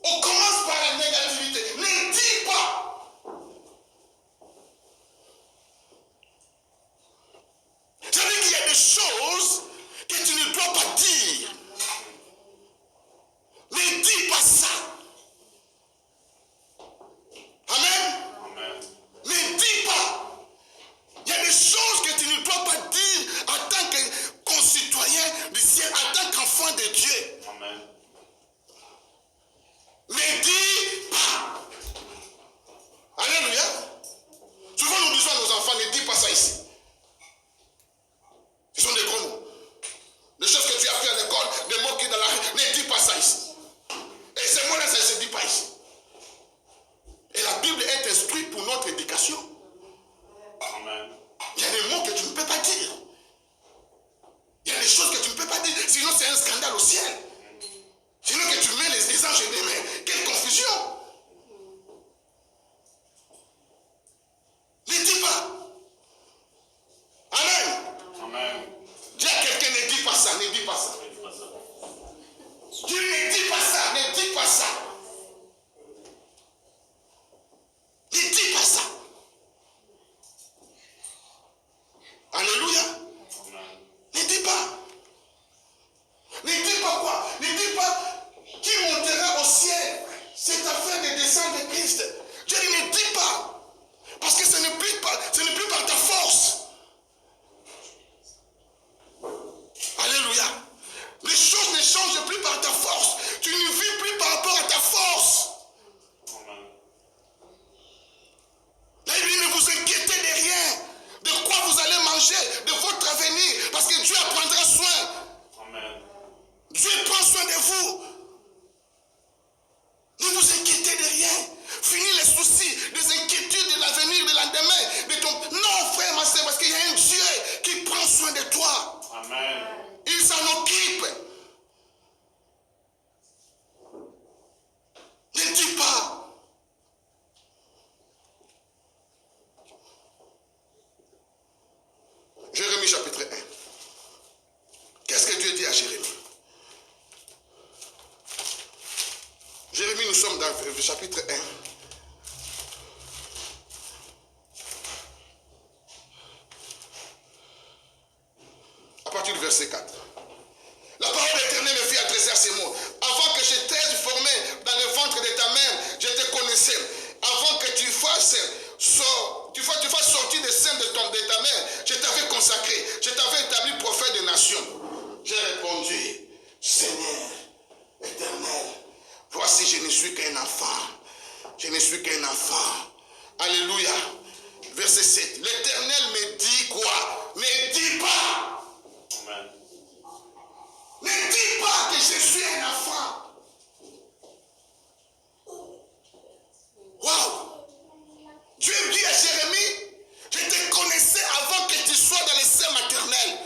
On commence par la négativité. Ne dis pas. C'est-à-dire qu'il y a des choses que tu ne dois pas dire. Ne dis pas ça. Amen. Amen. Ne dis pas. Il y a des choses que tu ne dois pas dire en tant que concitoyen du ciel, en tant qu'enfant de Dieu. Amen. Ne dis pas. Alléluia. Souvent nous disons à nos enfants, ne dis pas ça ici. Ce sont des gros mots. Les choses que tu as fait à l'école, des mots qui dans la rue, ne dis pas ça ici. Et ces mots-là, ça ne se dit pas ici. Et la Bible est instruite pour notre éducation. Amen. Il y a des mots que tu ne peux pas dire. Il y a des choses que tu ne peux pas dire. Sinon, c'est un scandale au ciel. Sinon, que tu mets les anges et les mains. Quelle confusion. Ne dis pas. Amen. Il s'en occupe. Ne dis pas. Jérémie chapitre 1. Qu'est-ce que Dieu dit à Jérémie? Jérémie, nous sommes dans le chapitre 1. À partir du verset 4. La parole d'Éternel me fit adresser à ces mots. Avant que je t'aie formé dans le ventre de ta mère, je te connaissais. Avant que tu fasses sortir des seins de ta mère, je t'avais consacré. Je t'avais établi prophète des nations. J'ai répondu, Seigneur éternel, voici je ne suis qu'un enfant. Je ne suis qu'un enfant. Alléluia. Verset 7. L'Éternel me dit quoi? Ne dis pas. Amen. Ne dis pas que je suis un enfant. Waouh! Dieu dit à Jérémie, je te connaissais avant que tu sois dans les seins maternels.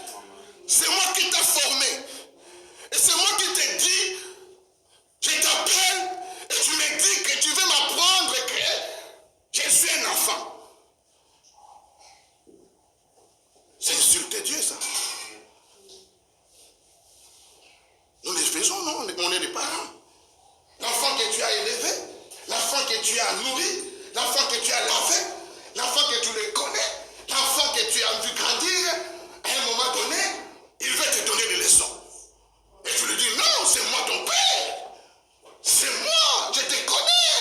C'est moi qui t'ai formé. Et c'est moi qui t'ai dit, je t'appelle et tu me dis que tu veux m'apprendre que je suis un enfant. C'est insulter Dieu, ça. Nous les faisons, non, on est des parents. L'enfant que tu as élevé, l'enfant que tu as nourri, l'enfant que tu as lavé, l'enfant que tu le connais, l'enfant que tu as vu grandir, à un moment donné, il veut te donner des leçons. Et tu lui dis, non, c'est moi ton père. C'est moi, je te connais.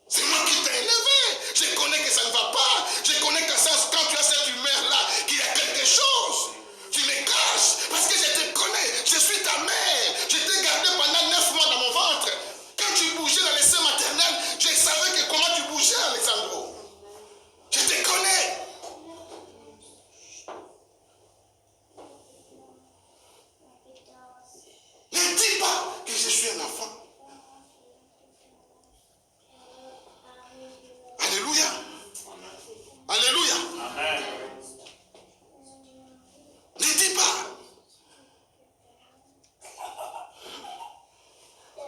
C'est moi qui t'ai élevé. Je connais que ça ne va pas. Je connais que quand tu as cette humeur-là, qu'il y a quelque chose. Tu me caches parce que je te connais. Je suis ta mère. Je t'ai gardé pendant 9 mois dans mon ventre. Quand tu bougeais dans les seins maternels, je savais que comment tu bougeais, Alexandro. Je te connais. Ne dis pas que je suis un enfant. Alléluia. Alléluia. Amen. Ne dis pas.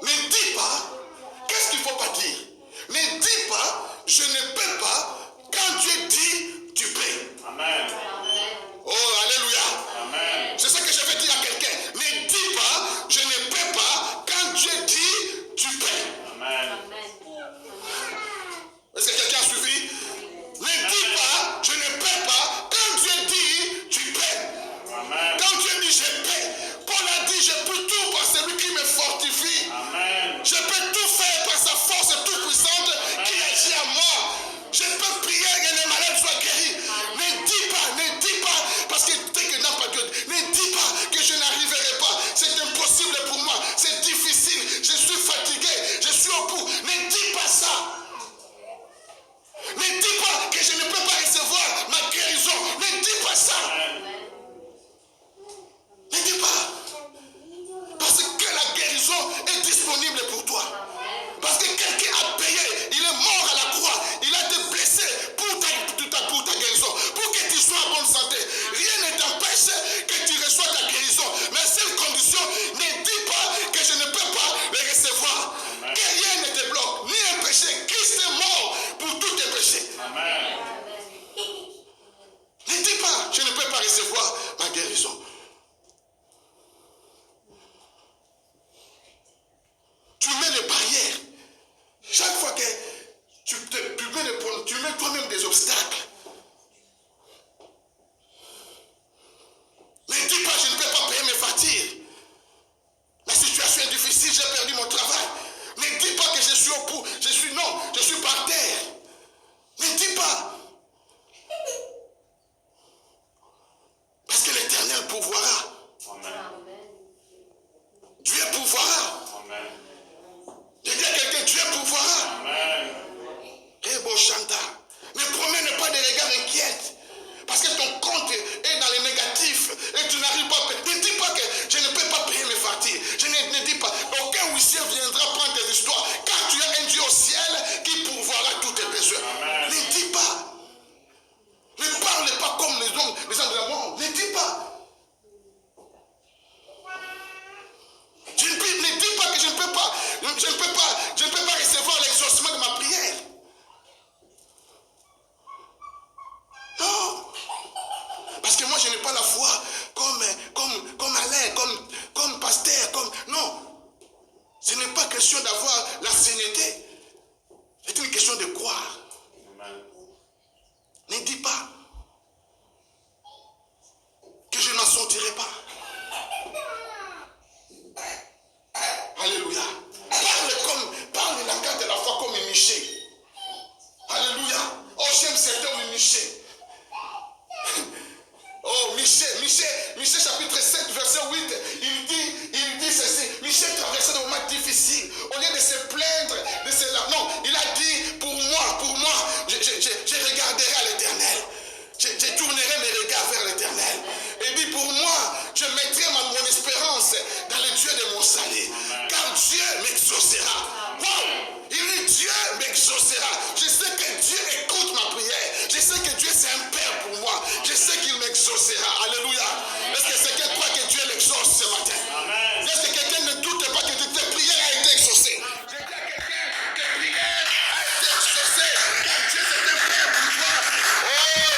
Ne dis pas. Qu'est-ce qu'il ne faut pas dire? Ne dis pas, je ne peux pas. Quand Dieu dit, tu peux. Amen. Oh, alléluia. Amen. C'est ça que je veux dire à quelqu'un. Ne dis pas, je ne peux pas. Quand Dieu dit, tu peux. Amen. Est-ce que quelqu'un a suivi? Ne dis pas, je ne peux pas. Quand Dieu dit, tu peux. Amen. Quand Dieu dit, je peux. Paul a dit, je peux tout par celui qui me fortifie. Amen. Je peux tout faire par sa force toute puissante qui agit à moi. Je peux prier que les malades soient guéris. Ne dis pas, parce que dès que n'a pas Dieu, ne dis pas que je n'arriverai pas. C'est impossible pour moi. C'est difficile. Je suis fatigué. Je suis au bout. Ne dis pas ça. Ne dis pas que je ne peux pas recevoir ma guérison. Ne dis pas ça. Ne dis pas. Parce que la guérison est disponible pour toi. Parce que quelqu'un a payé. Il est mort à la croix. Il a été blessé pour ta guérison. Pour que tu sois en bonne santé. Rien ne t'empêche que tu reçois ta guérison. Mais à cette condition, ne dis pas que je ne peux pas le recevoir. Que rien ne te bloque. Ni un péché. Christ est mort pour tous tes péchés. Amen. Ne dis pas, je ne peux pas recevoir ma guérison. Tu mets les barrières. Chaque fois que tu mets toi-même des obstacles. Ne dis pas, je ne peux pas payer mes factures. La situation est difficile, j'ai perdu mon travail. Ne dis pas que je suis au bout. Je suis par terre. Ne dis pas. Parce que l'Éternel pourvoira. Amen. Dieu pourvoira. Amen. Je dis à quelqu'un, Dieu pourvoira. Amen. Eh bon, Chanta, ne promène pas des regards inquiets. Parce que ton compte est dans les négatifs et tu n'arrives pas à payer. Ne dis pas que je ne peux pas payer mes factures. Ne dis pas. Aucun huissier viendra prendre tes histoires. Car tu as un Dieu au ciel qui pourvoira tous tes besoins. Amen. Ne dis pas. Ne parle pas comme les hommes de la mort. Ne dis pas. pas la foi comme Alain, comme pasteur, comme... Non. Ce n'est pas question d'avoir la sérénité. C'est une question de croire. Amen. Ne dis pas que je n'en sentirai pas. Alléluia. Parle le langage de la foi comme Michée. Alléluia. Oh, j'aime cet homme Michée. Oh, Michée chapitre 7, verset 8, il dit ceci. Michée traversait des moments difficiles. Au lieu de se plaindre, de se... Non, il a dit, pour moi, je regarderai à l'Éternel. Je tournerai mes regards vers l'Éternel. Et dit, pour moi, je mettrai mon espérance dans le Dieu de mon salut. Car Dieu m'exaucera. Wow! Il dit, Dieu m'exaucera. Je sais que Dieu écoute ma prière. Je sais que Dieu c'est un Père pour moi. Je sais qu'il m'exaucera. Alléluia. Est-ce que quelqu'un croit que Dieu l'exauce ce matin? Amen. Est-ce que quelqu'un ne doute pas que ta prière a été exaucée? Je dis à quelqu'un que ta prière a été exaucée. Car Dieu c'est un Père pour toi. Oh!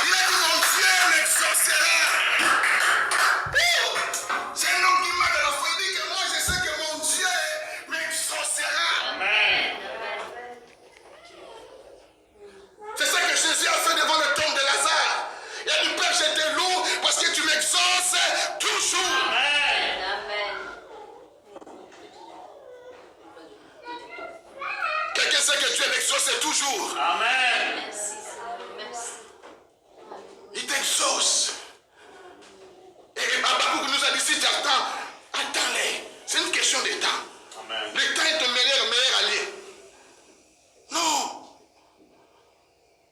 Il a dit, mon Dieu m'exaucera. Oh! C'est un homme qui m'a de la foi. Il dit que moi je sais que mon Dieu m'exaucera. Amen. C'est ça que Jésus a fait devant le tombe de Lazare. Il a dit, Père, je te loue parce que tu m'exauces toujours. Amen. Quelqu'un sait que Dieu l'exauce toujours. Amen. Il t'exauce. Et Habakkuk nous a dit, si tu attends-les. C'est une question de temps. Amen. Le temps est ton meilleur allié. Non.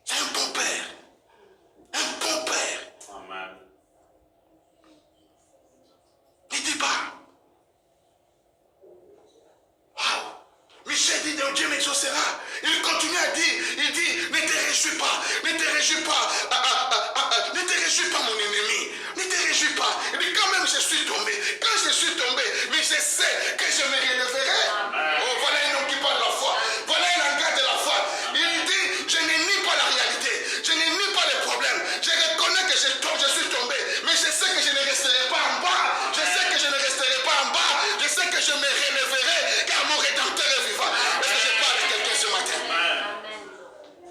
C'est un bon père. Un bon père. Amen. Ne dis pas. Waouh. Michel dit, Dieu m'exaucera. Il continue à dire, il dit, ne te réjouis pas. Ne te réjouis pas. Ne te réjouis pas, mon ennemi. Ne te réjouis pas. Il dit, quand même je suis tombé. Quand je suis tombé, mais je sais que je me relèverai. Oh, voilà un homme qui parle de la foi. Voilà un langage de la foi. Il dit, je ne nie pas la réalité. Je ne nie pas les problèmes. Je reconnais que je suis tombé. Mais je sais que je ne resterai pas en bas. Je sais que je ne resterai pas en bas. Je sais que je me relèverai car mon Rédempteur est vivant. Est-ce que je parle à quelqu'un ce matin?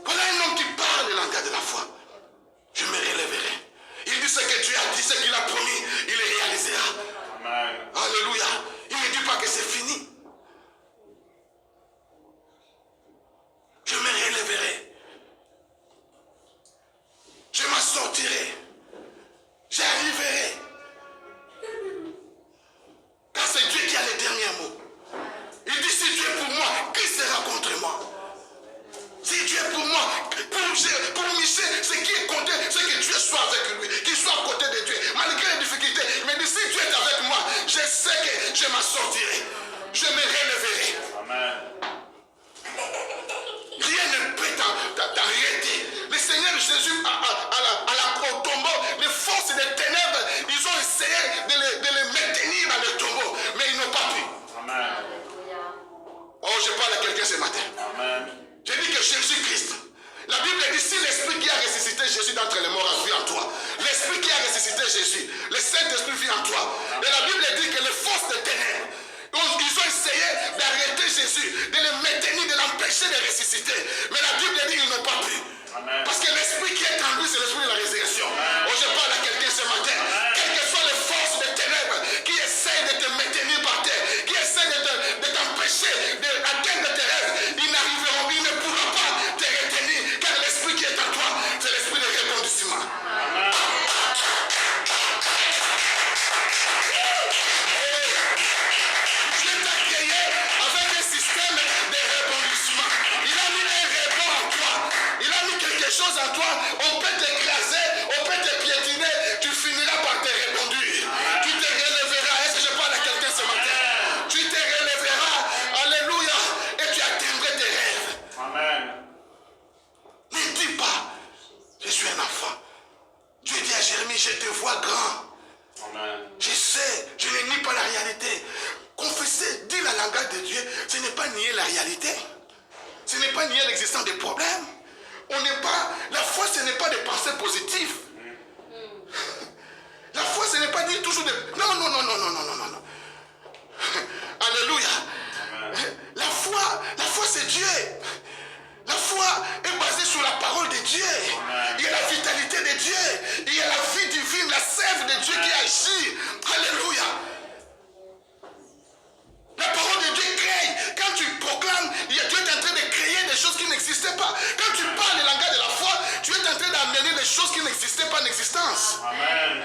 Voilà un homme qui parle le langage de la foi. Je me relèverai. Il dit ce que Dieu a dit, ce qu'il a promis, il le réalisera. Amen. Alléluia. Il ne dit pas que c'est fini. Je me relèverai. Je m'en sortirai. J'arriverai. Car c'est Dieu qui a les derniers mots. Il dit, si Dieu est pour moi, qui sera contre moi? Si Dieu est pour moi, pour Michel, ce qui est compté, c'est que Dieu soit avec lui, qu'il soit à côté de Dieu. Malgré les difficultés, il me dit, si Dieu est avec moi, je sais que je m'en sortirai. Je me relèverai. Amen. Rien ne peut t'arrêter. Le Seigneur Jésus, au tombeau, les forces des ténèbres, ils ont essayé de les maintenir dans le tombeau, mais ils n'ont pas pu. Amen. Oh, je parle à quelqu'un ce matin. Amen. Je dis que Jésus-Christ, la Bible dit, si l'Esprit qui a ressuscité Jésus d'entre les morts vit en toi, l'Esprit qui a ressuscité Jésus, le Saint-Esprit vit en toi. Et la Bible dit que les forces des ténèbres, ils ont essayé d'arrêter Jésus, de le maintenir, de l'empêcher de ressusciter. Mais la Bible dit qu'ils n'ont pas pu. Amen. Parce que l'Esprit qui est en lui, c'est l'Esprit de la résurrection. Oh, je parle à quelqu'un ce matin. Quelles que soient les forces des ténèbres qui essayent de te maintenir par terre, qui essayent de t'empêcher d'atteindre tes rêves, ils n'arriveront, ils ne pourront pas te retenir. Car l'Esprit qui est en toi, c'est l'Esprit de rebondissement. Amen. Dieu t'a créé avec un système de rebondissement. Il a mis un rebond en toi. Il a mis quelque chose en toi. On peut t'écraser, on peut te piétiner. Tu finiras par te rebondir. Tu te relèveras. Est-ce que je parle à quelqu'un ce matin? Tu te relèveras. Alléluia. Et tu atteindras tes rêves. Amen. Ne dis pas, je suis un enfant. Dieu dit à Jérémie, je te vois grand. Amen. Je sais, je ne nie pas la réalité. Confesser, dire la langage de Dieu, ce n'est pas nier la réalité. Ce n'est pas nier l'existence des problèmes. La foi, ce n'est pas des pensées positives. Dieu. Il y a la vitalité de Dieu. Il y a la vie divine, la sève de Dieu qui agit. Alléluia. La parole de Dieu crée. Quand tu proclames, Dieu est en train de créer des choses qui n'existaient pas. Quand tu parles le langage de la foi, tu es en train d'amener des choses qui n'existaient pas en existence. Amen.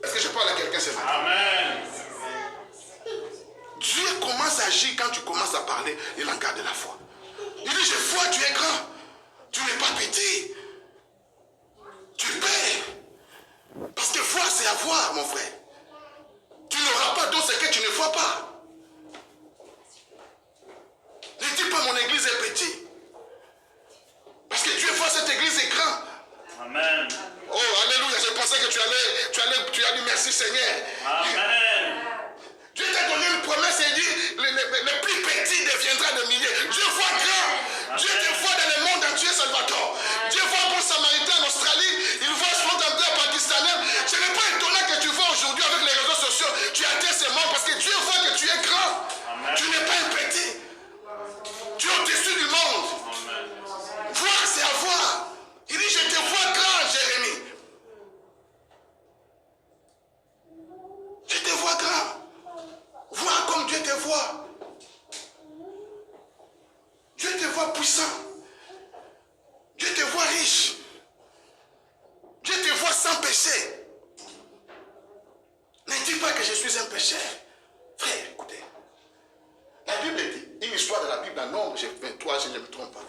Est-ce que je parle à quelqu'un ce matin? Amen. Dieu commence à agir quand tu commences à parler le langage de la foi. Il dit, je vois, tu es grand. Tu n'es pas petit. Tu paies. Parce que foi, c'est avoir, mon frère. Tu n'auras pas donc ce que tu ne vois pas. Ne dis pas mon église est petite. Parce que Dieu voit cette église est grande. Amen. Oh, alléluia, je pensais que tu as dit merci Seigneur. Amen. Dieu t'a donné une promesse et dit, le plus petit deviendra de milliers. Dieu voit grand. Dieu te voit dans le monde entier, Salvatore. Dieu voit un bon samaritain en Australie. Il voit ce monde entier pakistanais. Ce n'est pas étonnant que tu vois aujourd'hui avec les réseaux sociaux. Tu atteins ce monde parce que Dieu voit que tu es grand. Amen. Tu n'es pas un petit. Tu es au-dessus du monde. Amen. Voir, c'est avoir. Il dit, je te vois grand, Jérémie. Je te vois grand. Vois comme Dieu te voit. Dieu te voit puissant. Dieu te voit riche. Dieu te voit sans péché. Ne dis pas que je suis un pécheur. Frère, écoutez. La Bible dit, une histoire de la Bible, dans Nombre 23, si je ne me trompe pas.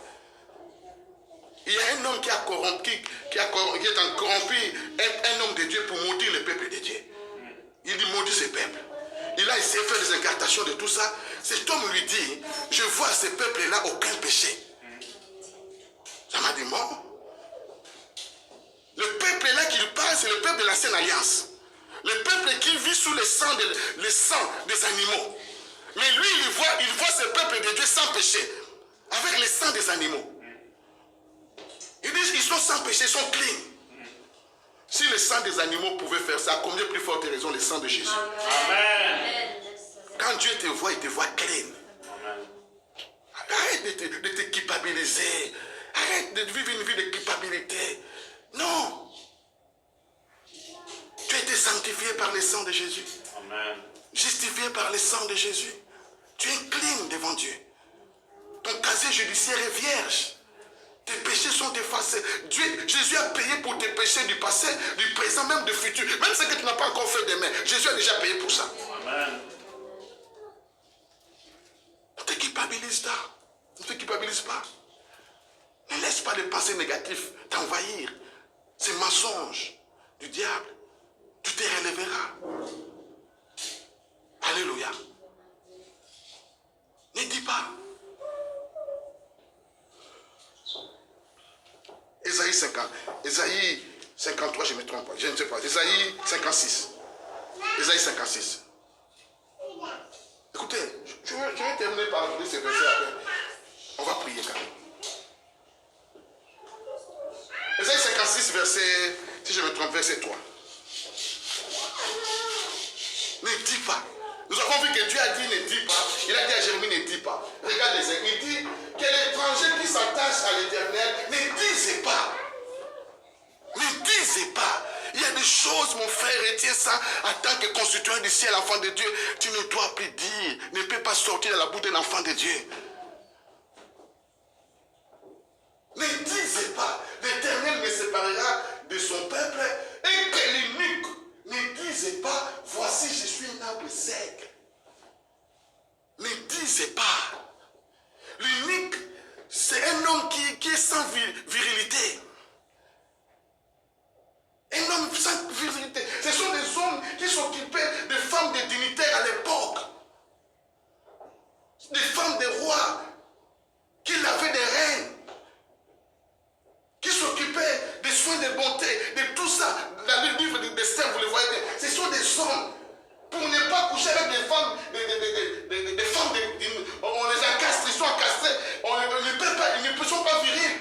Il y a un homme qui est corrompu un homme de Dieu pour maudire le peuple de Dieu. Il dit maudit ce peuple. Il a essayé de faire des incantations de tout ça. Cet homme lui dit, je vois ce peuple-là aucun péché. Ça m'a dit, bon. Le peuple-là qu'il parle, c'est le peuple de l'Ancienne Alliance. Le peuple qui vit sous le sang des animaux. Mais lui, il voit ce peuple de Dieu sans péché. Avec le sang des animaux. Ils disent qu'ils sont sans péché, ils sont clean. Si le sang des animaux pouvait faire ça, à combien plus forte raison le sang de Jésus? Amen. Quand Dieu te voit, il te voit clean. Amen. Arrête de te culpabiliser. Arrête de vivre une vie de culpabilité. Non. Tu as été sanctifié par le sang de Jésus. Amen. Justifié par le sang de Jésus. Tu es clean devant Dieu. Ton casier judiciaire est vierge. Tes péchés sont effacés. Jésus a payé pour tes péchés du passé, du présent, même du futur. Même ce que tu n'as pas encore fait demain. Jésus a déjà payé pour ça. Amen. Ne te culpabilise pas. Ne te culpabilise pas. Ne laisse pas les pensées négatives t'envahir. Ces mensonges du diable. Tu te relèveras. Alléluia. Ne dis pas. Ésaïe 53, je ne me trompe pas. Je ne sais pas. Ésaïe 56. Ésaïe 56. Écoutez, je vais terminer par lire ce verset après. On va prier quand même. Ésaïe 56, verset, si je me trompe, verset 3. Ne dis pas. Nous avons vu que Dieu a dit ne dis pas. Il a dit à Jérémie ne dis pas. Regarde les uns. Il dit que l'étranger qui s'attache à l'Éternel ne disait pas. Ne disez pas. Il y a des choses, mon frère, retiens ça. En tant que constituant du ciel, enfant de Dieu, tu ne dois plus dire. Ne peux pas sortir de la bouche d'un enfant de Dieu. Ne disez pas. L'Éternel me séparera de son peuple et que l'unique. Ne disez pas, voici je suis un arbre sec. Ne disez pas. L'unique, c'est un homme qui est sans virilité. Un homme sans virilité. Ce sont des hommes qui s'occupaient des femmes des dignitaires à l'époque. Des femmes des rois. Qui lavaient des reines. Qui s'occupaient des soins de bonté. De tout ça. Dans le livre d'Esther, vous le voyez bien. Ce sont des hommes. Pour ne pas coucher avec des femmes. Des femmes. On les encastre. Ils sont encastrés. Ils ne sont pas virils.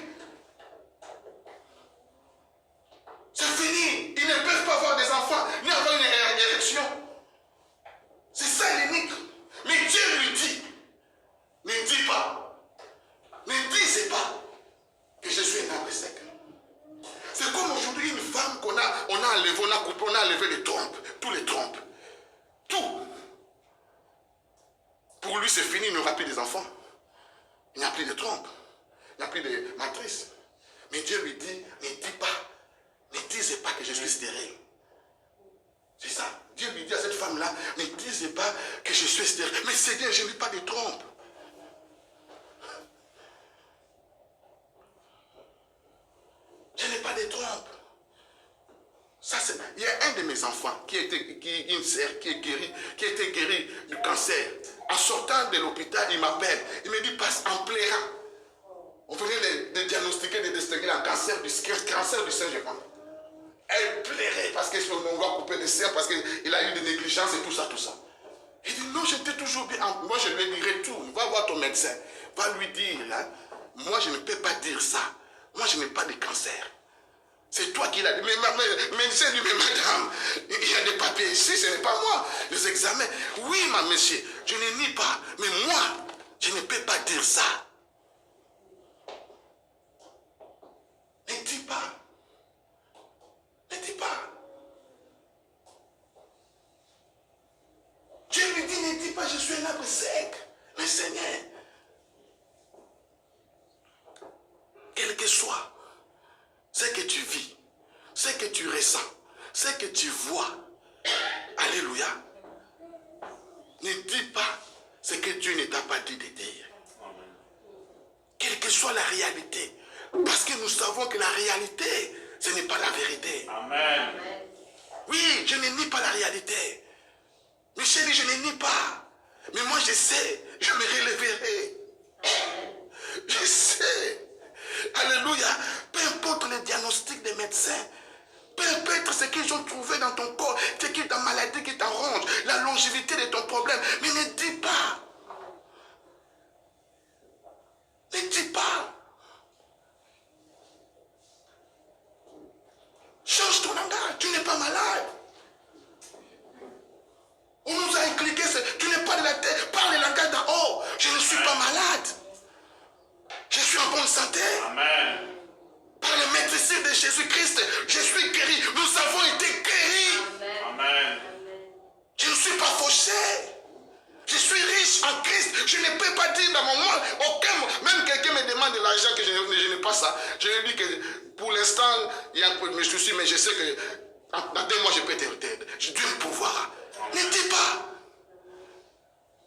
C'est fini. Ils ne peuvent pas avoir des enfants, ni avoir une érection. C'est ça l'unique. Mais Dieu lui dit, ne dis pas. Ne disez pas. coupé, on a enlevé les trompes, tous les trompes. Tout. Pour lui, c'est fini, il n'aura plus des enfants. Il n'y a plus de trompes. Il n'y a plus de matrices. Mais Dieu lui dit, ne disez pas que je suis stérile. C'est ça. Dieu lui dit à cette femme-là, ne disez pas que je suis stérile. Mais Seigneur, je n'ai pas de trompes. Je n'ai pas de trompes. Ça, il y a un de mes enfants une sœur qui a été guérie du cancer. En sortant de l'hôpital, il m'appelle. Il me dit, passe en pleurant. On venait de diagnostiquer, de distinguer un cancer du sein, je crois. Elle pleurait parce qu'on va couper le sein, parce qu'il a eu des négligences et tout ça, tout ça. Il dit, non, j'étais toujours bien. Moi, je lui dirai tout. Va voir ton médecin. Va lui dire, hein, moi, je ne peux pas dire ça. Moi, je n'ai pas de cancer. C'est toi qui l'as dit. Mais c'est lui, mais madame, il y a des papiers ici, ce n'est pas moi. Les examens. Oui, ma monsieur, je ne nie pas. Mais moi, je ne peux pas dire ça. Ne dis pas. Ne dis pas. Dieu lui dit, ne dis pas, je suis un arbre sec. Mais Seigneur, quel que soit ce que tu vis, ce que tu ressens, ce que tu vois, alléluia, ne dis pas ce que Dieu ne t'a pas dit de dire. Quelle que soit la réalité. Parce que nous savons que la réalité, ce n'est pas la vérité. Amen. Oui, je ne nie pas la réalité. Mais chérie, je ne nie pas. Mais moi, je sais, je me relèverai. Je sais. Alléluia. Peu importe le diagnostic des médecins, peu importe ce qu'ils ont trouvé dans ton corps, ce qui est ta maladie qui t'arrange, la longévité de ton problème, mais ne dis pas. Ne dis pas. Change ton langage. Tu n'es pas malade. On nous a inculqué, tu n'es pas de la tête. Parle le langage d'en haut. Je ne suis pas malade. Je suis en bonne santé. Amen. Par le maîtrise de Jésus-Christ, je suis guéri. Nous avons été guéris. Amen. Je ne suis pas fauché. Je suis riche en Christ. Je ne peux pas dire dans mon monde, même quelqu'un me demande de l'argent que je n'ai pas ça. Je lui dis que pour l'instant, il y a un peu de soucis, mais je sais que dans 2 mois, je peux t'aider. J'ai Dieu le pouvoir. Ne dis pas.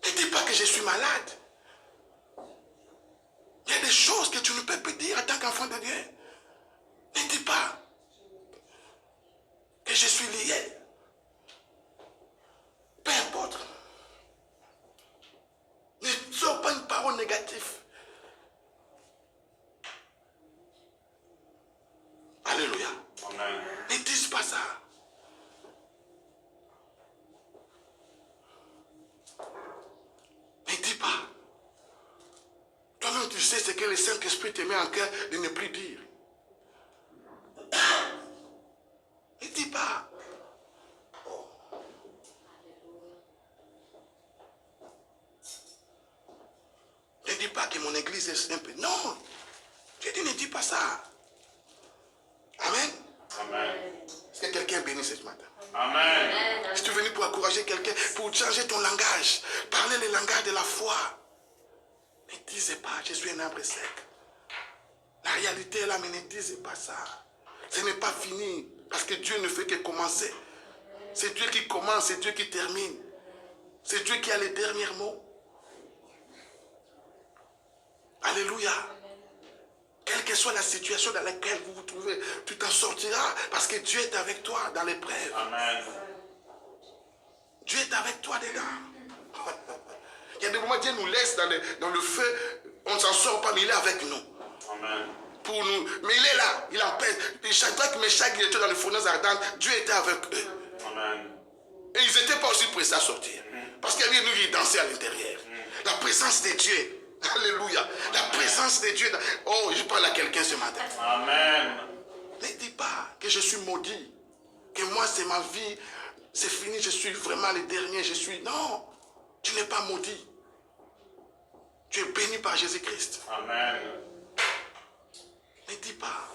Ne dis pas que je suis malade. Il y a des choses que tu ne peux pas dire en tant qu'enfant de Dieu. Ne dis pas que je suis lié. Peu importe. Ne sors pas une parole négative. Alléluia. Amen. Ne dis pas ça. Ne dis pas. Toi-même, tu sais ce que le Saint-Esprit te met en cœur de ne plus dire. Ne dis pas. Ne dis pas que mon église est simple. Non. J'ai dit, ne dis pas ça. Amen. Amen. Est-ce que quelqu'un est béni ce matin? Amen. Je suis venu pour encourager quelqu'un, pour changer ton langage. Parler le langage de la foi. Ne disez pas, je suis un arbre sec. La réalité est là, mais ne disez pas ça. Ce n'est pas fini, parce que Dieu ne fait que commencer. C'est Dieu qui commence, c'est Dieu qui termine. C'est Dieu qui a les derniers mots. Alléluia. Quelle que soit la situation dans laquelle vous vous trouvez, tu t'en sortiras parce que Dieu est avec toi dans l'épreuve. Amen. Dieu est avec toi dedans. Il y a des moments où Dieu nous laisse dans le feu, on ne s'en sort pas, mais il est avec nous. Amen. Pour nous. Mais il est là, il empêche. Shadrach, Meshach, il était dans les fournaise ardentes, Dieu était avec eux. Amen. Et ils n'étaient pas aussi pressés à sortir. Parce qu'il y avait une qui dansait à l'intérieur. La présence de Dieu. Alléluia. La présence de Dieu. Oh, je parle à quelqu'un ce matin. Amen. Ne dis pas que je suis maudit. Que moi, c'est ma vie. C'est fini, je suis vraiment le dernier. Je suis... Non, tu n'es pas maudit. Tu es béni par Jésus-Christ. Amen. Ne dis pas.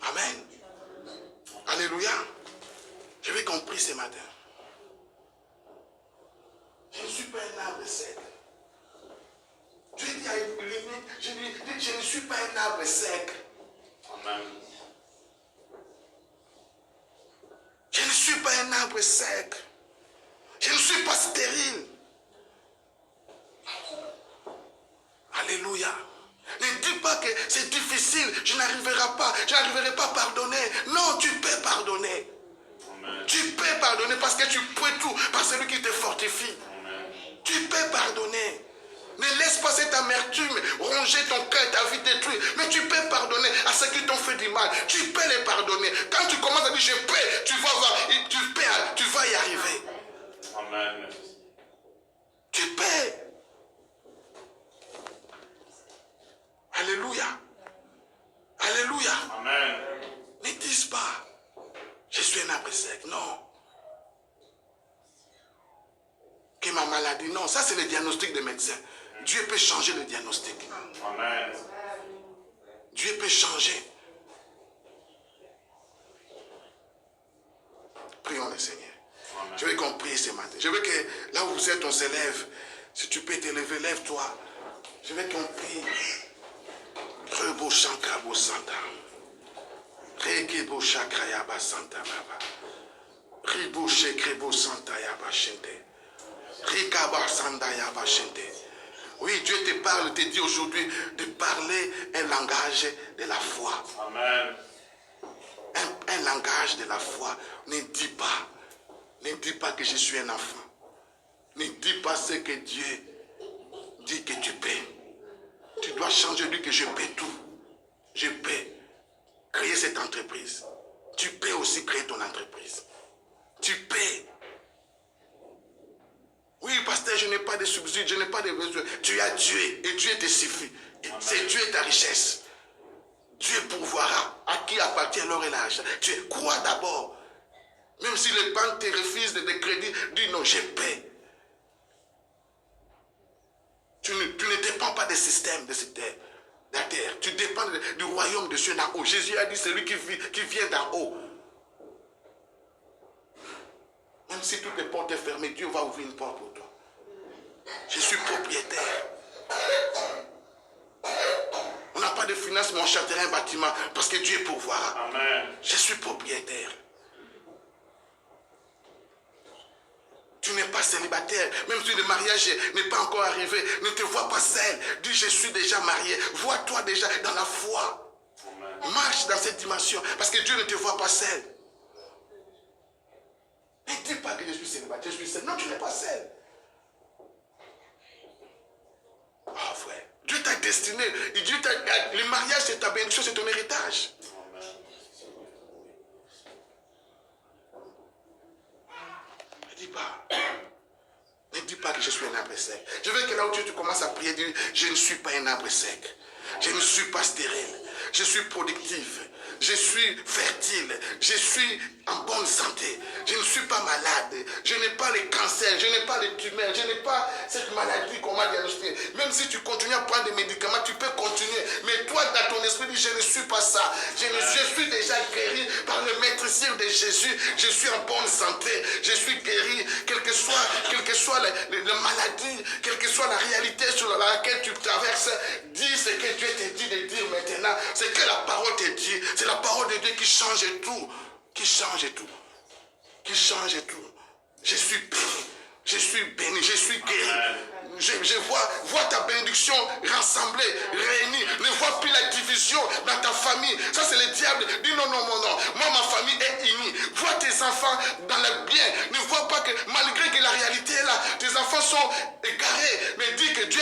Amen. Alléluia. Je vais compris ce matin. Je ne suis pas un arbre sec. Dieu dit à Élie, je ne suis pas un arbre sec. Amen. Je ne suis pas un arbre sec. Je ne suis pas stérile. Alléluia. Ne dis pas que c'est difficile, je n'arriverai pas à pardonner. Non, tu peux pardonner. Amen. Tu peux pardonner parce que tu peux tout, par celui qui te fortifie. Amen. Tu peux pardonner. Ne laisse pas cette amertume ronger ton cœur, ta vie détruite. Mais tu peux pardonner à ceux qui t'ont fait du mal. Tu peux les pardonner. Quand tu commences à dire je peux, tu vas voir, tu vas y arriver. Amen. Tu peux. Alléluia. Alléluia. Amen. Ne dis pas, je suis un arbre sec. Non. Que ma maladie, non, ça c'est le diagnostic des médecins. Dieu peut changer le diagnostic. Amen. Dieu peut changer. Prions le Seigneur. Amen. Je veux qu'on prie ce matin. Je veux que là où vous êtes, on s'élève. Si tu peux t'élever, lève-toi. Je veux qu'on prie. Rebo Shankabo Santa. Rekebo Shakrayaba Santa Baba. Ribo Shekrebo Santa Yaba Shente. Rikaba Santa Yaba Shente. Oui, Dieu te parle, te dit aujourd'hui de parler un langage de la foi. Amen. Un langage de la foi. Ne dis pas que je suis un enfant. Ne dis pas ce que Dieu dit que tu peux. Tu dois changer, dire que je peux tout. Je peux créer cette entreprise. Tu peux aussi créer ton entreprise. Tu peux. Oui, pasteur, je n'ai pas de subsides, je n'ai pas de besoin. Tu as Dieu et Dieu te suffit. C'est Dieu ta richesse. Dieu pourvoira. À qui appartient l'or et l'argent. Tu crois d'abord. Même si les banques te refusent des crédits, dis non, je paie. Tu ne dépends pas des systèmes de cette terre. La terre. Tu dépends du royaume de Dieu d'en haut. Jésus a dit, c'est lui qui vient d'en haut. Même si toutes les portes sont fermées, Dieu va ouvrir une porte pour toi. Je suis propriétaire. On n'a pas de finances, mais on achètera un bâtiment parce que Dieu pourvoira. Amen. Je suis propriétaire. Tu n'es pas célibataire, même si le mariage n'est pas encore arrivé, ne te vois pas seul. Dis, je suis déjà marié. Vois-toi déjà dans la foi. Amen. Marche dans cette dimension, parce que Dieu ne te voit pas seul. Ne dis pas que je suis célibataire, je suis seul. Non, tu n'es pas seul. Oh frère, Dieu t'a destiné. Le mariage, c'est ta bénédiction, c'est ton héritage. Ne dis pas que je suis un arbre sec. Je veux que là où tu commences à prier, dis, je ne suis pas un arbre sec. Je ne suis pas stérile. Je suis productif. Je suis fertile. Je suis en bonne santé. Je ne suis pas malade. Je n'ai pas les cancers. Je n'ai pas les tumeurs. Je n'ai pas cette maladie qu'on m'a diagnostiquée. Même si tu continues à prendre des médicaments, tu peux continuer. Mais toi, dans ton esprit, dis, je ne suis pas ça. Je suis déjà guéri par le maîtrise de Jésus. Je suis en bonne santé. Je suis guéri. Quelle que soit la maladie, quelle que soit la réalité sur laquelle tu traverses, dis ce que Dieu te dit de dire maintenant. C'est que la parole te dit. C'est la parole de Dieu qui change tout. Qui change tout. Qui change tout. Je suis béni, je suis guéri. Je vois ta bénédiction rassemblée, réunie. Ne vois plus la division dans ta famille. Ça, c'est le diable. Dis non. Moi, ma famille est unie. Vois tes enfants dans le bien. Ne vois pas que, malgré que la réalité est là, tes enfants sont égarés. Mais dis que Dieu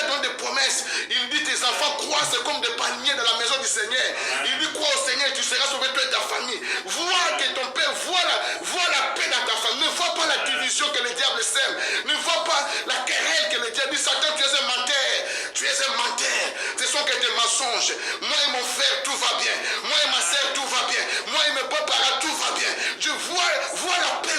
donne des promesses. Il dit tes enfants croissent comme des palmiers dans la maison du Seigneur. Il dit crois au Seigneur, tu seras sauvé toi et ta famille. Vois que ton père voit la paix dans ta famille. Ne vois pas la division que le diable sème. Ne vois pas la querelle que le diable dit. Satan, tu es un menteur. Tu es un menteur. Ce sont que des mensonges. Moi et mon frère, tout va bien. Moi et ma soeur, tout va bien. Moi et mes beaux-parents, tout va bien. Je vois la paix.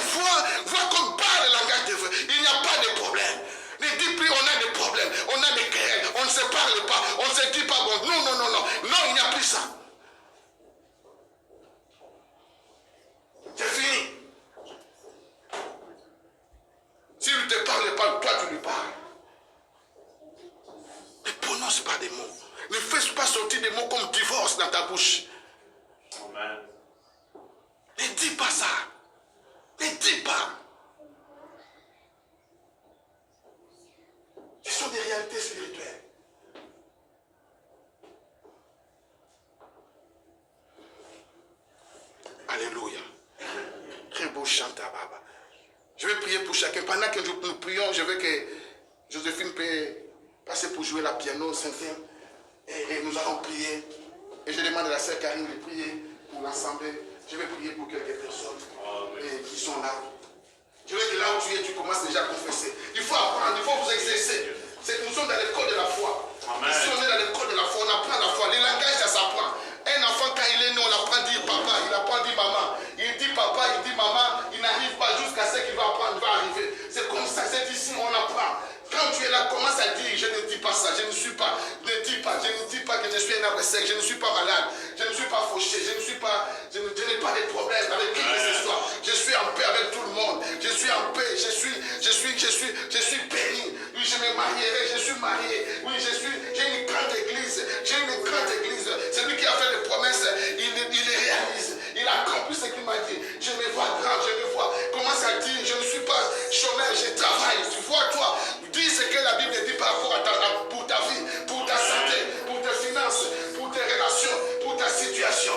Vois comme parle le langage de Dieu. Il n'y a pas de problème. Ne dis plus on a des problèmes, on a des querelles, on ne se parle pas, on ne se dit pas bon. Non, il n'y a plus ça. ta bouche. Amen. Ne dis pas ça. Ne dis pas. Ce sont des réalités spirituelles. Alléluia. Très beau chant à Baba. Je vais prier pour chacun. Pendant que nous prions, je veux que Joséphine peut passer pour jouer la piano, cinquième. Et nous allons prier. Et je demande à la sœur Karine de prier pour l'assemblée. Je vais prier pour quelques personnes qui sont là. Je veux que là où tu es, tu commences déjà à confesser. Il faut apprendre, il faut vous exercer. Nous sommes dans l'école de la foi. Amen. Ici, on est dans l'école de la foi, on apprend la foi. Les langages, ça s'apprend. Un enfant, quand il est né, on apprend à dire papa, il apprend à dire maman. Il dit papa, il dit maman, il n'arrive pas jusqu'à ce qu'il va apprendre, il va arriver. C'est comme ça, c'est ici, on apprend. Quand tu es là, commence à dire, je ne dis pas ça, je ne suis pas, je ne dis pas que je suis un arbre sec, je ne suis pas malade, je ne suis pas fauché, je n'ai pas de problème avec qui que ce soit. Je suis en paix avec tout le monde, je suis en paix, je suis béni. Oui, je me marierai, je suis marié. Oui, j'ai une grande église, Celui qui a fait des promesses, il les réalise, il accomplit ce qu'il m'a dit. Je me vois grand, je me vois. Commence à dire, je ne suis pas chômeur, je travaille. Tu vois, toi, dis ce que la Bible dit par rapport pour ta vie, pour ta santé, pour tes finances, pour tes relations, pour ta situation.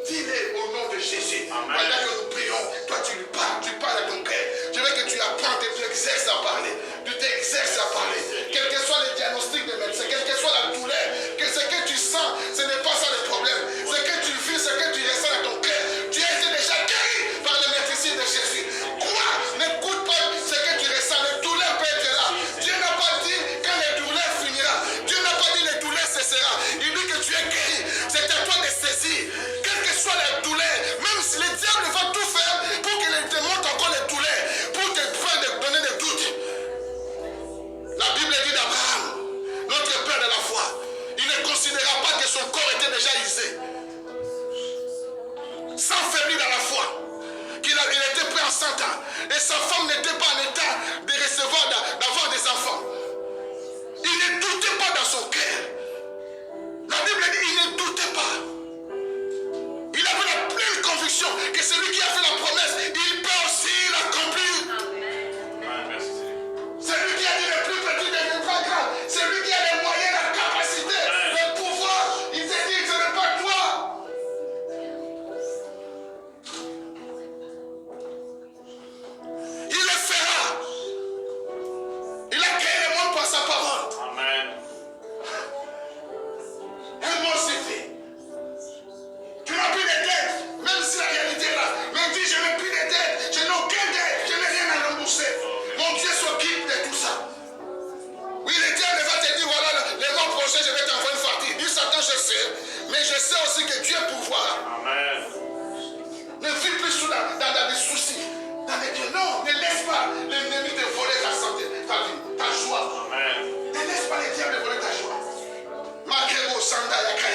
Dis-le au nom de Jésus. Amen. Pendant que nous prions, toi tu lui parles, tu parles à ton cœur. Je veux que tu apprennes et tu exerces à parler. Tu t'exerces à parler. Quel que soit le diagnostic des médecins, quelle que soit la douleur, ce que tu sens, ce n'est pas ça le problème. Ce que tu vis, ce que tu ressens dans ton cœur, tu as été déjà guéri par le maîtrise de Jésus. Crois, n'écoute pas ce que tu ressens. Le douleur peut être là. Dieu n'a pas dit quand les douleurs finira. Dieu n'a pas dit les douleurs cessera. Il dit que tu es guéri. C'est à toi de saisir. Quelle que soit la douleur, même si le diable va tout faire pour qu'il te montre encore les douleurs, pour te faire donner des doutes. La Bible dit d'Abraham, notre père de la foi, il ne considéra pas que son corps était déjà usé. S'enfermer dans la foi, qu'il était prêt à 100 ans, et sa femme n'était pas en état de recevoir, d'avoir des enfants. Il ne doutait pas dans son cœur. La Bible dit, il ne doutait pas. Il avait la pleine conviction que celui qui a fait la promesse, il peut aussi l'accomplir. Amen. Merci. Celui qui a dit le plus petit devient pas grand. Celui qui a les moyens, la capacité, le pouvoir, il te dit, ce n'est pas toi. Il le fera. Il a créé le monde par sa parole. Amen. Un mot suffit. Tu n'as plus de dettes, même si la réalité est là. Mais dis, je n'ai plus de dettes, je n'ai aucune dette, je n'ai rien à rembourser. Mon Dieu s'occupe de tout ça. Oui, le diable va te dire, voilà, le mois prochain, je vais t'envoyer une partie. Dis, Satan, je sais, mais je sais aussi que Dieu est pouvoir. Amen. Ne vis plus dans des soucis, dans des biens. Non, ne laisse pas l'ennemi te voler ta santé, ta vie, ta joie. Amen. Ne laisse pas le diable voler ta joie. Makrebo Sanda Yaka